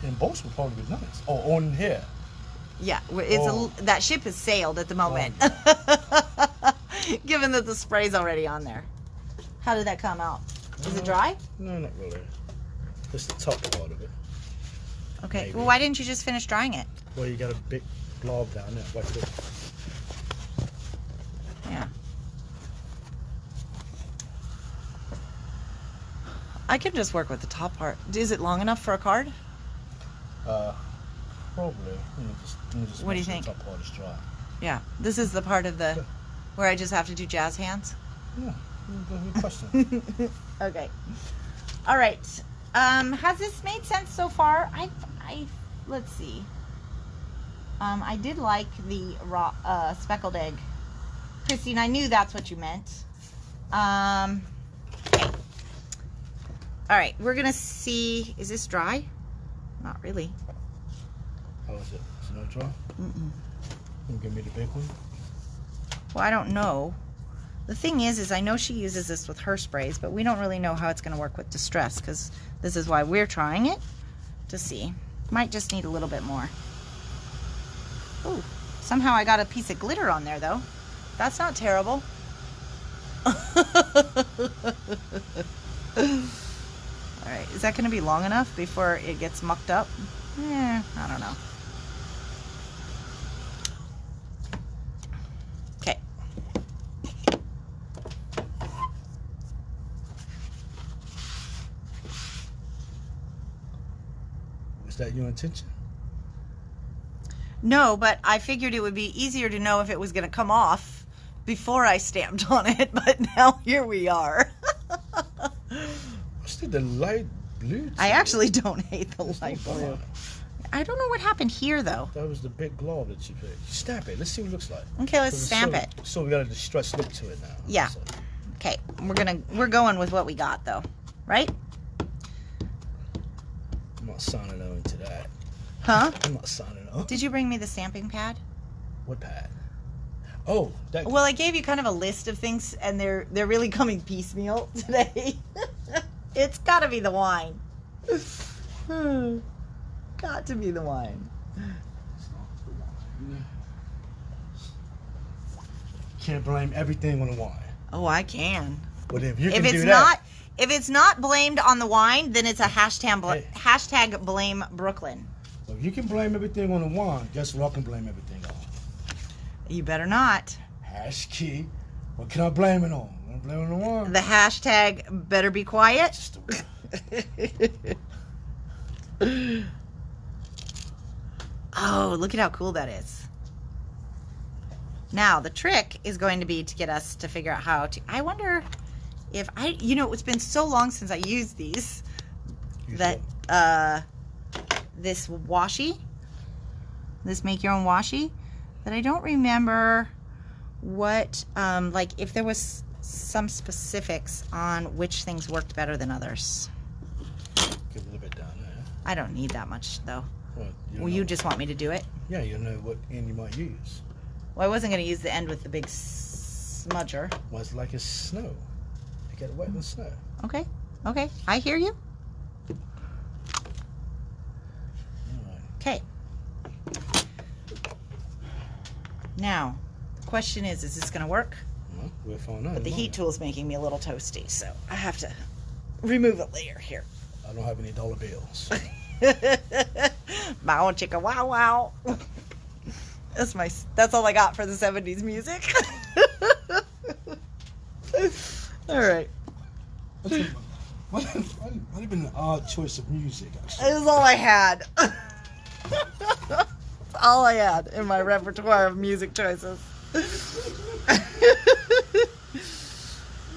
Emboss would probably be nice. Oh, on here. Yeah, that ship has sailed at the moment. Given that the spray's already on there. How did that come out? Is it dry? No, not really. Just the top part of it. Okay. Maybe. Well, why didn't you just finish drying it? Well, you got a big blob down there. Watch it. Yeah. I can just work with the top part. Is it long enough for a card? Probably. Let me just What do you make sure think? the top part is dry. Yeah. This is the part of the where I just have to do jazz hands. Yeah. Good question. Okay. All right. Has this made sense so far? Let's see. I did like the raw speckled egg. Christine, I knew that's what you meant. Okay. All right, we're gonna see. Is this dry? Not really. How is it? Is it not dry? Mm-mm. Can you give me the big one? Well, I don't know. The thing is I know she uses this with her sprays, but we don't really know how it's gonna work with Distress, because this is why we're trying it to see. Might just need a little bit more. Ooh, somehow I got a piece of glitter on there though. That's not terrible. All right, is that going to be long enough before it gets mucked up? I don't know. Okay. Was that your intention? No, but I figured it would be easier to know if it was going to come off before I stamped on it, but now here we are. What's the light blue? I actually don't hate the light blue. I don't know what happened here, though. That was the big glob that you picked. Stamp it. Let's see what it looks like. Okay, let's stamp it. So we got a distressed look to it now. Yeah. So. Okay, we're going with what we got, though, right? I'm not signing on to that. Huh? I'm not signing on. Did you bring me the stamping pad? What pad? Oh, that. Well, I gave you kind of a list of things, and they're really coming piecemeal today. It's got to be the wine. Got to be the wine. It's not the wine. Can't blame everything on the wine. Oh, I can. But if you If can it's do not, that, if it's not blamed on the wine, then it's a Hey. hashtag blame Brooklyn. if you can blame everything on the wine, guess what I can blame everything on? You better not. Hash key. What can I blame it on? I'm blaming the wine. The hashtag better be quiet. Just the wine. Oh, look at how cool that is. Now, the trick is going to be to get us to figure out how to... I wonder if it's been so long since I used these that this washi, this make your own washi, that I don't remember what, like if there was some specifics on which things worked better than others. Give a little bit down there. I don't need that much, though. Well, You just want me to do it? Yeah, you know what end you might use. Well, I wasn't going to use the end with the big smudger. Well, it's like it's snow. You get it wet in the snow. Okay, okay, I hear you. Alright. Okay. Now, the question is this going to work? Well, we'll find out. But the tomorrow. heat tool is making me a little toasty, so I have to remove a layer here. I don't have any dollar bills. Bow chicka wow wow. That's all I got for the 70s music. All right. Might have been an odd choice of music, actually. It was all I had. All I had in my repertoire of music choices.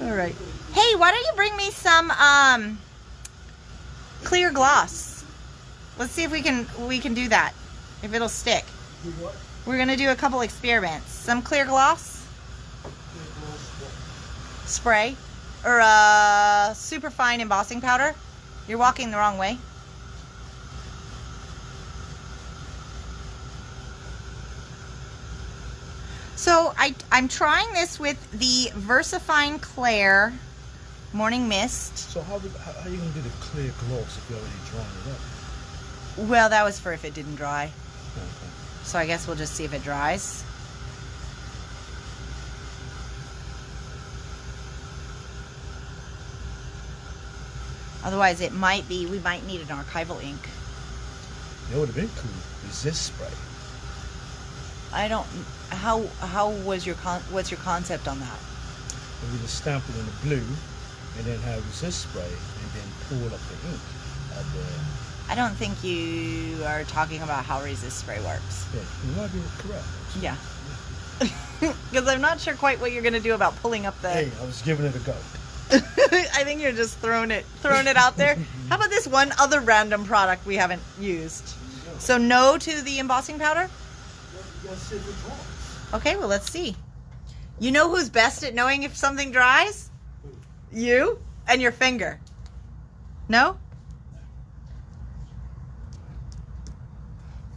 All right. Hey, why don't you bring me some clear gloss? Let's see if we can do that. If it'll stick. Do what? We're gonna do a couple experiments. Some clear gloss. Yeah, spray or super fine embossing powder. You're walking the wrong way. So I'm trying this with the VersaFine Claire Morning Mist. So how are you going to do the clear gloss if you're already drawing it up? Well, that was for if it didn't dry. Okay. So I guess we'll just see if it dries. Otherwise, we might need an archival ink. It would have been cool. Resist spray. I don't. What's your concept on that? Maybe just stamp it in the blue, and then have resist spray, and then pull up the ink. I don't think you are talking about how resist spray works. Yeah, you might be correct. Yeah. Because I'm not sure quite what you're going to do about pulling up the... Hey, I was giving it a go. I think you're just throwing it out there. How about this one other random product we haven't used? So no to the embossing powder? Okay, well, let's see. You know who's best at knowing if something dries? You and your finger. No?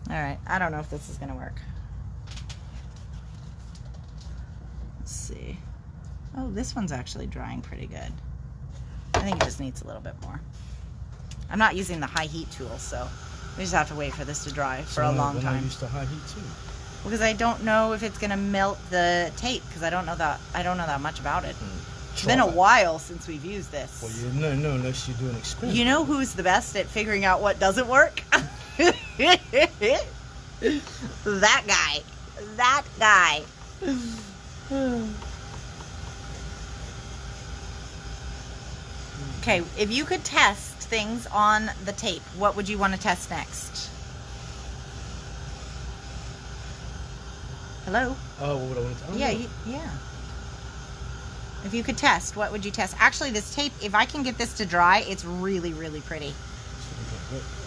All right, I don't know if this is going to work. Let's see. Oh, this one's actually drying pretty good. I think it just needs a little bit more. I'm not using the high heat tool, so we just have to wait for this to dry for a long time. I used to high heat too. Because I don't know if it's going to melt the tape, because I don't know that much about it. It's been a while since we've used this. Well, you know unless you do an experiment. You know who's the best at figuring out what doesn't work? That guy. That guy. Okay, if you could test things on the tape, what would you want to test next? Hello? Oh, what would I want to test? Yeah, yeah. If you could test, what would you test? Actually, this tape, if I can get this to dry, it's really, really pretty.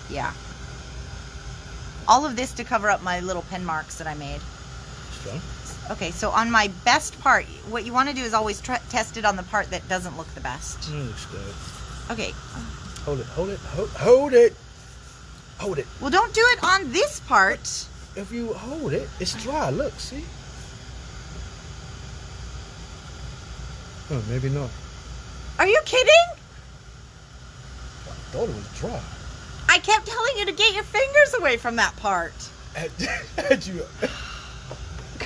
Yeah. All of this to cover up my little pen marks that I made. Strong. Okay, so on my best part, what you want to do is always test it on the part that doesn't look the best. Looks good. Okay. Hold it. Hold it. Well, don't do it on this part. If you hold it, it's dry. Look, see? Oh, maybe not. Are you kidding? I thought it was dry. I kept telling you to get your fingers away from that part.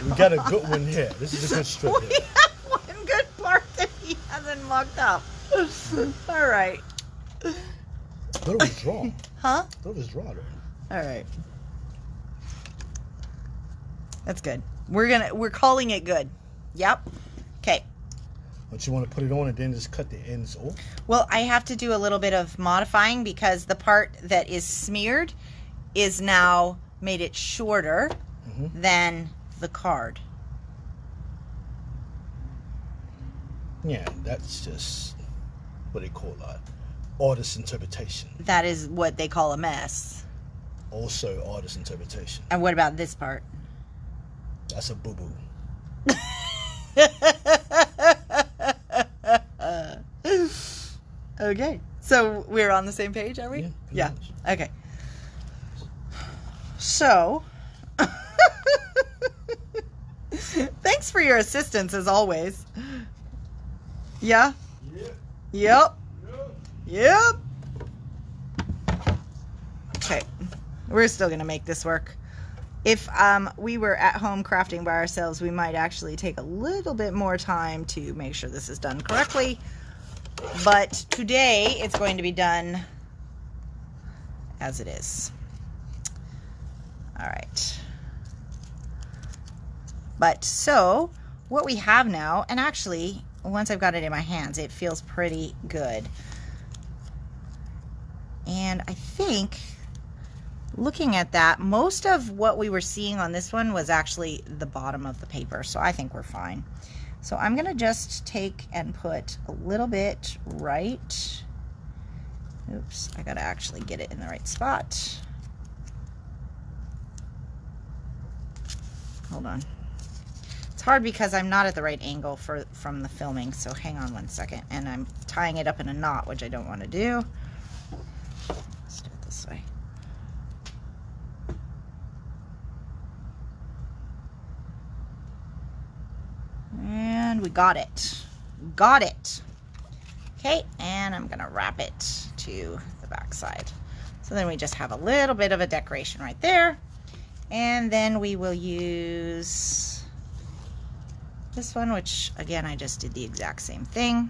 We got a good one here. This is a good strip We here. have one good part that he hasn't mucked up. All right. I thought it was dry. Huh? I thought it was dry there. All right. That's good. We're calling it good. Yep. Okay. Don't you want to put it on and then just cut the ends off? Well, I have to do a little bit of modifying because the part that is smeared is now made it shorter than the card. Yeah, that's just what they call artist interpretation. That is what they call a mess. Also artist interpretation. And what about this part? That's a boo-boo. Okay. So we're on the same page, are we? Yeah. Okay. So, thanks for your assistance as always. Yeah? Yep. Okay. We're still going to make this work. If we were at home crafting by ourselves, we might actually take a little bit more time to make sure this is done correctly. But today, it's going to be done as it is. All right. But so, what we have now, and actually, once I've got it in my hands, it feels pretty good. And I think, looking at that, most of what we were seeing on this one was actually the bottom of the paper. So I think we're fine. So I'm going to just take and put a little bit right. Oops, I got to actually get it in the right spot. Hold on. It's hard because I'm not at the right angle from the filming, so hang on one second. And I'm tying it up in a knot, which I don't want to do. Let's do it this way. And we got it. Got it. Okay, and I'm gonna wrap it to the back side. So then we just have a little bit of a decoration right there. And then we will use this one, which again, I just did the exact same thing.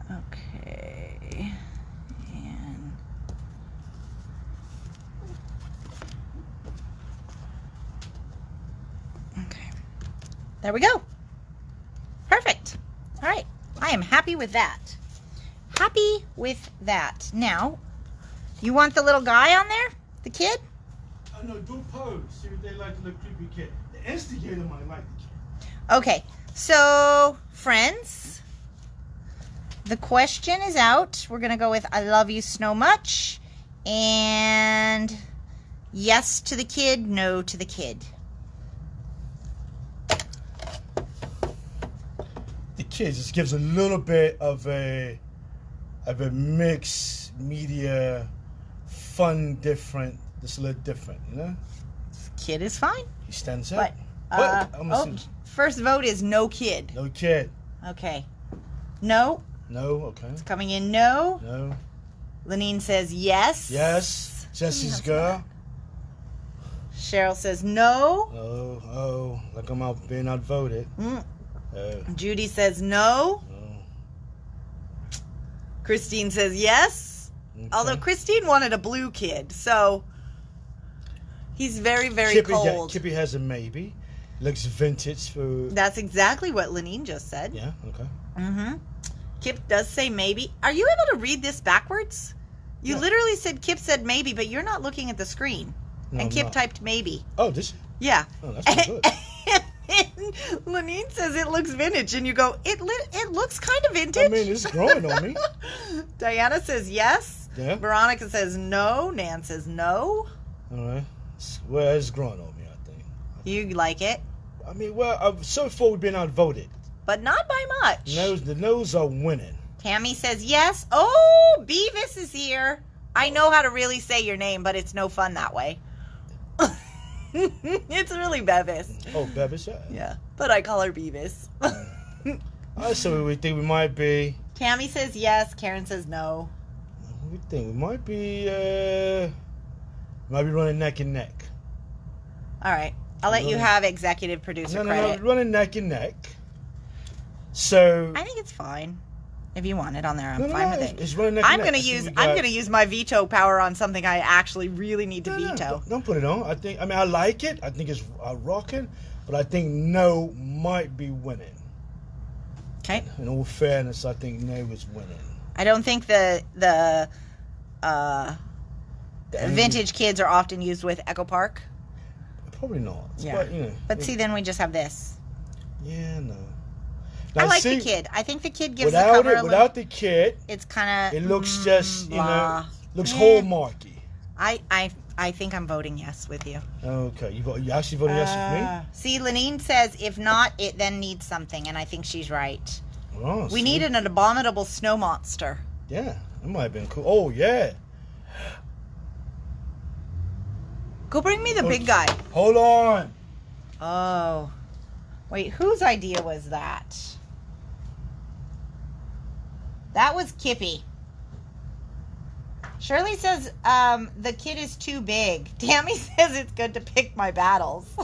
Okay. And okay. There we go. Perfect. All right. I am happy with that. Happy with that. Now, you want the little guy on there? The kid? No, do pose. See if they like the little creepy kid. The instigator might like the kid. Okay. So, friends, the question is out. We're going to go with I love you so much. And yes to the kid, no to the kid. The kid just gives a little bit of a mixed media, fun, different, just a little different, you know? Kid is fine. He stands out. But, first vote is no kid. No kid. Okay. No. No, okay. It's coming in no. No. Lenine says yes. Yes. Jesse's girl. Cheryl says no. Oh, like I'm being outvoted. Judy says no. Christine says yes. Okay. Although Christine wanted a blue kid, so he's very, very cold. Kippy has a maybe. Looks vintage for... That's exactly what Lenine just said. Yeah, okay. Mm-hmm. Kip does say maybe. Are you able to read this backwards? You literally said Kip said maybe, but you're not looking at the screen. No, and Kip typed maybe. Oh, did she? Yeah. Oh, that's good. And Lenine says it looks vintage, and you go, it looks kind of vintage. I mean, it's growing on me. Diana says yes. Yeah. Veronica says no. Nan says no. All right. Well, it's growing on me, I think. You like it? I mean, well, so far we've been outvoted. But not by much. The no's are winning. Tammy says yes. Oh, Beavis is here. I know how to really say your name, but it's no fun that way. It's really Bevis. Oh, Bevis, yeah. Yeah, but I call her Beavis. So we think we might be... Tammy says yes. Karen says no. We think we might be running neck and neck. All right. I'll let you have executive producer credit. No, running neck and neck. So... I think it's fine. If you want it on there, I'm fine with it. It's running neck I'm and neck. I'm gonna use my veto power on something I actually really need to veto. No, don't put it on. I like it. I think it's rocking, but I think no might be winning. Okay. In all fairness, I think no is winning. I don't think the vintage kids are often used with Echo Park. Probably not. Yeah. But see, then we just have this. Yeah, no. Now, I like the kid. I think the kid gives the cover a little... Without the kid, it's kind of... It looks just, looks hallmarky. I think I'm voting yes with you. Okay. You actually voted yes with me? See, Lenine says, if not, it then needs something, and I think she's right. Oh, we need an abominable snow monster. Yeah, that might have been cool. Oh, yeah. Go bring me the big guy. Hold on. Oh. Wait, whose idea was that? That was Kippy. Shirley says the kid is too big. Tammy says it's good to pick my battles.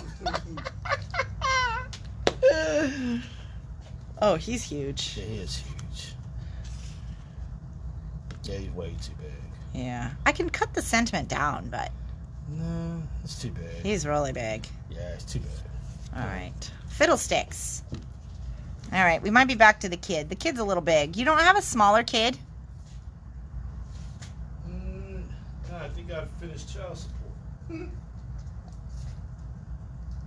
Oh, he's huge. Yeah, he is huge. Yeah, he's way too big. Yeah. I can cut the sentiment down, but... No, it's too big. He's really big. Yeah, it's too big. All right. Fiddlesticks. All right, we might be back to the kid. The kid's a little big. You don't have a smaller kid? No, I think I've finished child support.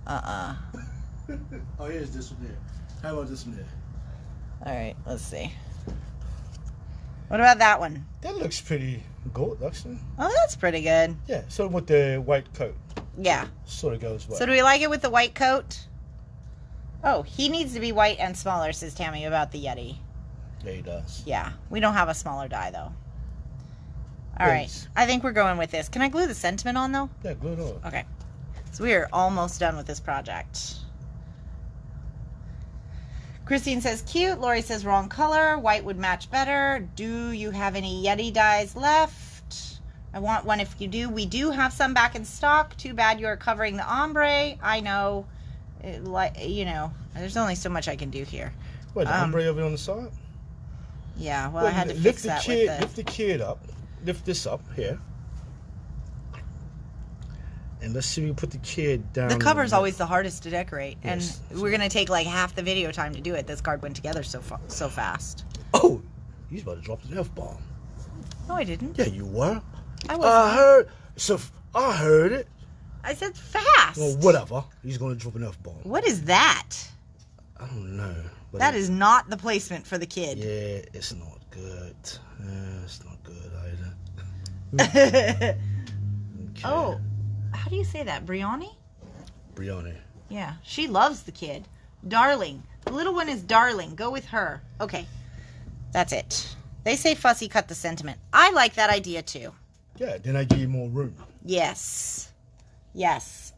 Oh, here's this one here. How about this one here? All right, let's see. What about that one? That looks pretty good, actually. Oh, that's pretty good. Yeah, so with the white coat. Yeah. Sort of goes well. So do we like it with the white coat? Oh, he needs to be white and smaller, says Tammy about the Yeti. Yeah, he does. Yeah, we don't have a smaller die, though. All right, I think we're going with this. Can I glue the sentiment on, though? Yeah, glue it on. Okay. So we are almost done with this project. Christine says cute. Lori says wrong color. White would match better. Do you have any Yeti dies left? I want one if you do. We do have some back in stock. Too bad you're covering the ombre. I know. You know, there's only so much I can do here. Wait, the ombre over on the side? Yeah, well, I had to fix that with the... Lift the kid up. Lift this up here. And let's see if we put the kid down. The cover's always the hardest to decorate. Yes. And we're going to take like half the video time to do it. This card went together so fast. Oh, he's about to drop an F-bomb. No, I didn't. Yeah, you were. I wasn't. I heard it. I said fast. Well, whatever. He's going to drop an F-bomb. What is that? I don't know. But That is not the placement for the kid. Yeah, it's not good. It's not good either. Okay. Oh, how do you say that? Brioni? Brianna. Yeah, she loves the kid. Darling. The little one is darling. Go with her. Okay, that's it. They say fussy cut the sentiment. I like that idea too. Yeah, then I give you more room. Yes. Yes.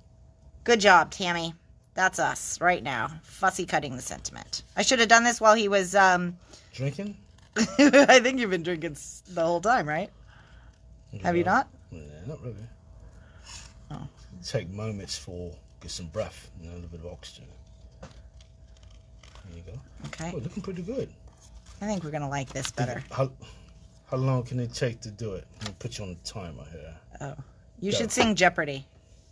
Good job, Tammy. That's us right now. Fussy cutting the sentiment. I should have done this while he was, Drinking? I think you've been drinking the whole time, right? Have you not? Yeah, not really. Oh. Take moments for get some breath, a little bit of oxygen. There you go. Okay. Oh, looking pretty good. I think we're going to like this better. How long can it take to do it? Let me put you on the timer here. Oh. You should sing Jeopardy.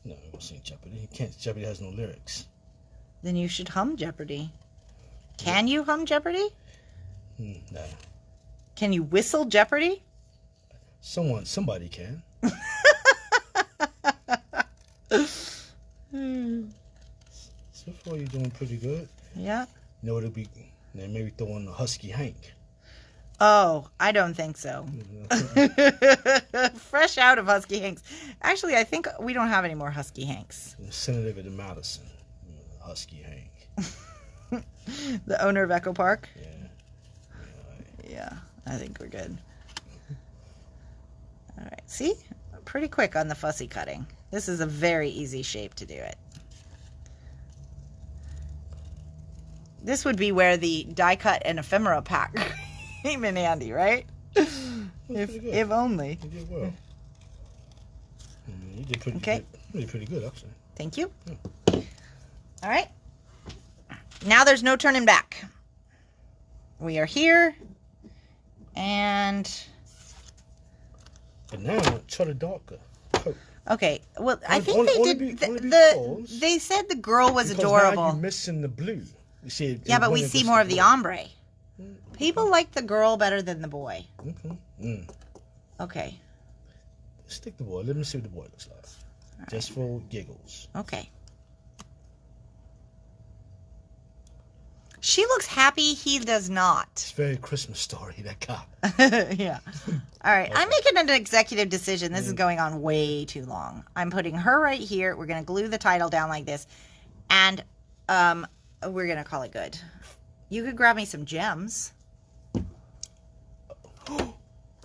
No, I won't sing Jeopardy. You can't. Jeopardy has no lyrics. Then you should hum Jeopardy. Can you hum Jeopardy? No. Can you whistle Jeopardy? Somebody can. So far, you're doing pretty good. Yeah. You know what it'd be? Maybe throw in a Husky Hank. Oh, I don't think so. Fresh out of Husky Hanks. Actually, I think we don't have any more Husky Hanks. Senator to Madison. Husky Hank. The owner of Echo Park? Yeah. Yeah, I think we're good. All right. See? Pretty quick on the fussy cutting. This is a very easy shape to do it. This would be where the die cut and ephemera pack came in handy, right? If only. You did well. You did pretty good. You did pretty good, actually. Thank you. Yeah. All right. Now there's no turning back. We are here. And now, try to darker. Okay. Well, I think they said the girl was because adorable. Now you're missing the blue. You see, yeah, but we see more of the ombre. People like the girl better than the boy. Okay. Okay. Stick the boy. Let me see what the boy looks like. Right. Just for giggles. Okay. She looks happy. He does not. It's very Christmas Story, that guy. Yeah. All right. Okay. I'm making an executive decision. This is going on way too long. I'm putting her right here. We're going to glue the title down like this. And we're going to call it good. You could grab me some gems.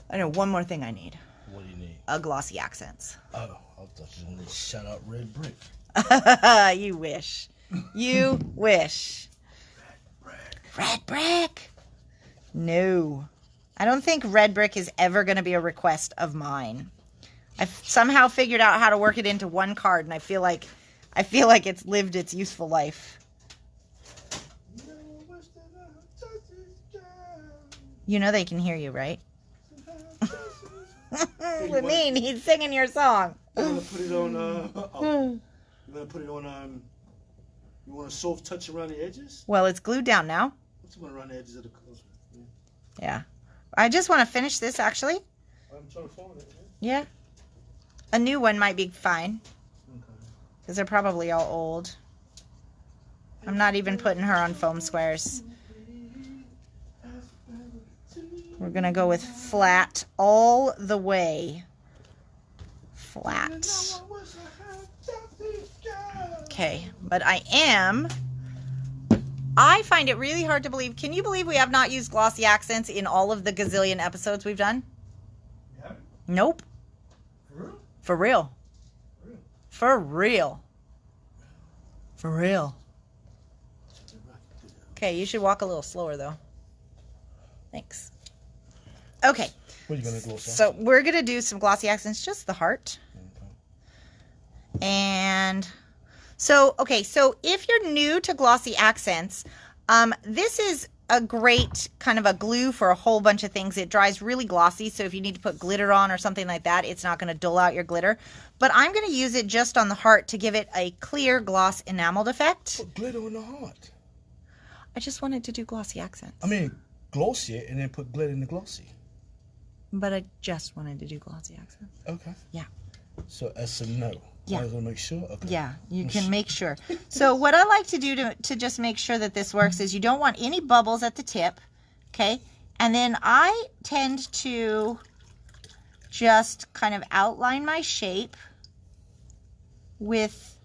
I know one more thing I need. What do you need? A glossy accents. Oh, I thought you wanted to shout out red brick. You wish. You wish. Red brick. No. I don't think red brick is ever going to be a request of mine. I've somehow figured out how to work it into one card, and I feel like it's lived its useful life. You know they can hear you, right? Lenine, he's singing your song. You want to put it on, you want to put it on, you want a soft touch around the edges? Well, it's glued down now. What's going around the edges of the clothes? Yeah. I just want to finish this, actually. I'm trying to find it. Yeah. A new one might be fine. Okay. Because they're probably all old. I'm not even putting her on foam squares. We're going to go with flat all the way. Flat. Okay, but I find it really hard to believe. Can you believe we have not used glossy accents in all of the gazillion episodes we've done? Yeah. Nope. For real? For real. For real. For real. Okay, you should walk a little slower though. Thanks. Okay. What are you going to gloss on? So we're going to do some glossy accents, just the heart. Okay. And so, okay, so if you're new to glossy accents, this is a great kind of a glue for a whole bunch of things. It dries really glossy, so if you need to put glitter on or something like that, it's not going to dull out your glitter. But I'm going to use it just on the heart to give it a clear gloss enameled effect. Put glitter on the heart. I just wanted to do glossy accents. I mean, glossy it and then put glitter in the glossy. But I just wanted to do glossy accents. Okay. Yeah. So that's a no. Yeah. I was going to make sure. Okay. Yeah, you can make sure. So what I like to do to just make sure that this works is you don't want any bubbles at the tip, okay? And then I tend to just kind of outline my shape with...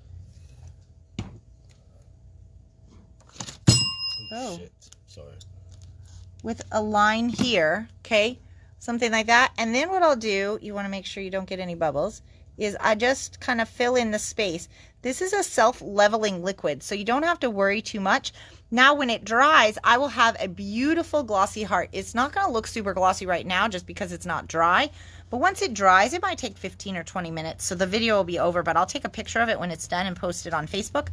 Oh, shit. Sorry. With a line here, okay? Something like that. And then what I'll do, you want to make sure you don't get any bubbles, is I just kind of fill in the space. This is a self-leveling liquid, so you don't have to worry too much. Now when it dries, I will have a beautiful glossy heart. It's not going to look super glossy right now just because it's not dry, but once it dries, it might take 15 or 20 minutes, so the video will be over, but I'll take a picture of it when it's done and post it on Facebook.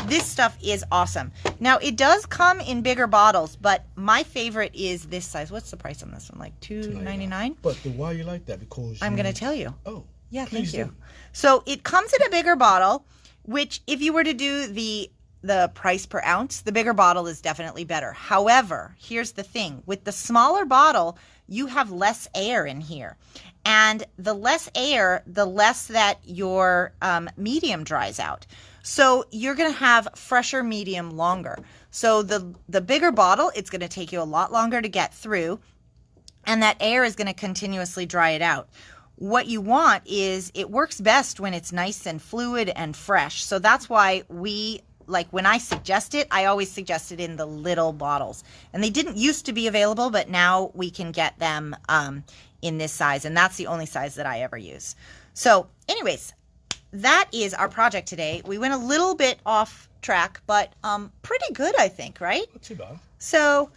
This stuff is awesome. Now it does come in bigger bottles, but my favorite is this size. What's the price on this one? Like $2.99? But why you like that? Because I'm going to tell you. Oh. Yeah, thank you. So it comes in a bigger bottle, which if you were to do the price per ounce, the bigger bottle is definitely better. However, here's the thing. With the smaller bottle, you have less air in here. And the less air, the less that your medium dries out. So you're going to have fresher medium longer. So the bigger bottle, it's going to take you a lot longer to get through. And that air is going to continuously dry it out. What you want is, it works best when it's nice and fluid and fresh. So that's why when I suggest it, I always suggest it in the little bottles. And they didn't used to be available, but now we can get them in this size. And that's the only size that I ever use. So anyways, that is our project today. We went a little bit off track, but pretty good, I think, right? Not too bad. So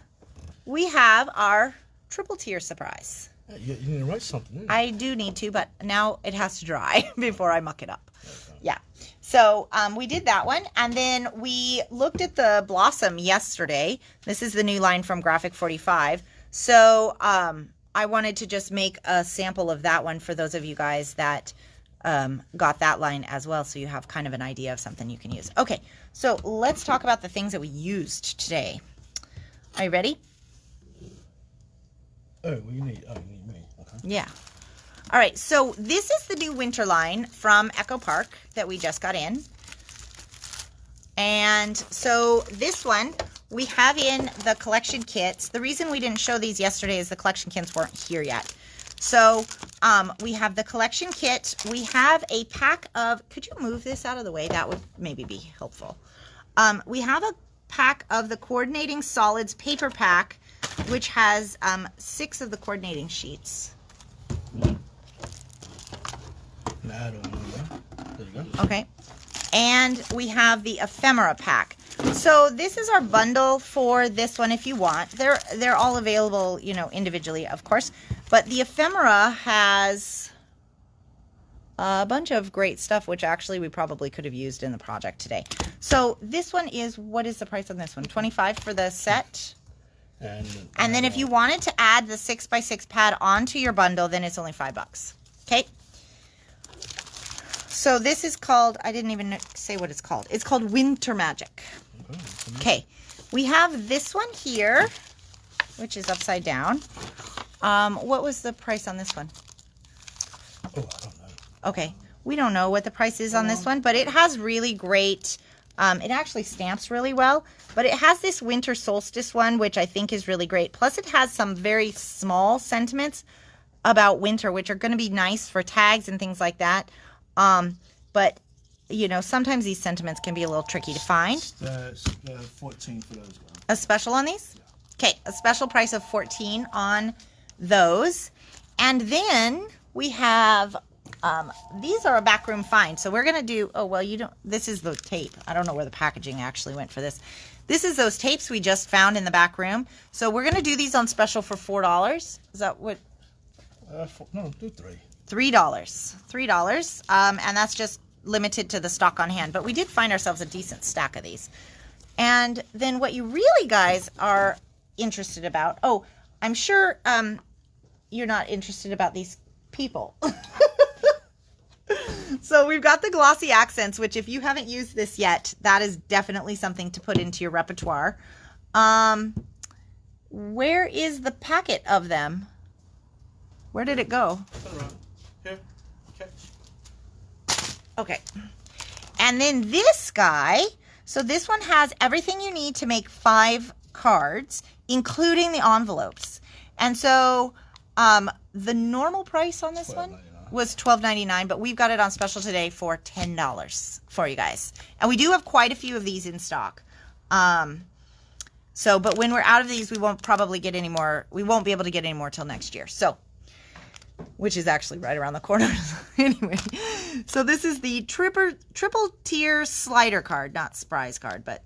we have our triple tier surprise. You need to write something. I do need to, but now it has to dry before I muck it up. Okay. Yeah. So we did that one. And then we looked at the Blossom yesterday. This is the new line from Graphic 45. So I wanted to just make a sample of that one for those of you guys that got that line as well. So you have kind of an idea of something you can use. Okay. So let's talk about the things that we used today. Are you ready? Oh, well, you need me. Okay. Yeah. All right. So this is the new winter line from Echo Park that we just got in. And so this one we have in the collection kits. The reason we didn't show these yesterday is the collection kits weren't here yet. So we have the collection kit. We have a pack of, could you move this out of the way? That would maybe be helpful. We have a pack of the Coordinating Solids paper pack, which has 6 of the coordinating sheets. There you go. Okay. And we have the ephemera pack. So this is our bundle for this one if you want. They're all available, you know, individually, of course. But the ephemera has a bunch of great stuff, which actually we probably could have used in the project today. So this one is, what is the price on this one? $25 for the set. And then if you wanted to add the 6x6 pad onto your bundle, then it's only $5. Okay. So this is called, I didn't even say what it's called. It's called Winter Magic. Okay. We have this one here, which is upside down. What was the price on this one? Oh, I don't know. Okay. We don't know what the price is on this one, but it has really great It actually stamps really well, but it has this winter solstice one, which I think is really great. Plus it has some very small sentiments about winter, which are going to be nice for tags and things like that. But, you know, sometimes these sentiments can be a little tricky to find. 14 for those guys. A special on these? Okay, a special price of 14 on those. And then we have, these are a backroom find. So we're going to do, oh, well, you don't, this is the tape. I don't know where the packaging actually went for this. This is those tapes we just found in the back room. So we're going to do these on special for $4. Is that what? No, do $3. $3. And that's just limited to the stock on hand. But we did find ourselves a decent stack of these. And then what you really guys are interested about, oh, I'm sure you're not interested about these people. So we've got the glossy accents, which if you haven't used this yet, that is definitely something to put into your repertoire. Where is the packet of them? Where did it go? Here. Okay. Okay. And then this guy, so this one has everything you need to make 5 cards, including the envelopes. And so the normal price on this one was $12.99, but we've got it on special today for $10 for you guys. And we do have quite a few of these in stock. But when we're out of these, we won't probably get any more. We won't be able to get any more till next year. So, which is actually right around the corner. Anyway, so this is the triple tier slider card, not surprise card, but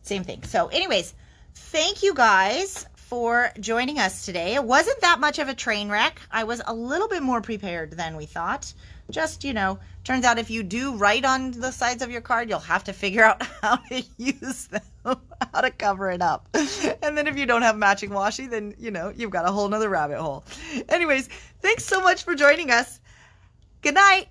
same thing. So anyways, thank you guys for joining us today. It wasn't that much of a train wreck. I was a little bit more prepared than we thought. Just, you know, turns out if you do write on the sides of your card, you'll have to figure out how to use them, how to cover it up. And then if you don't have matching washi, then, you know, you've got a whole nother rabbit hole. Anyways, thanks so much for joining us. Good night.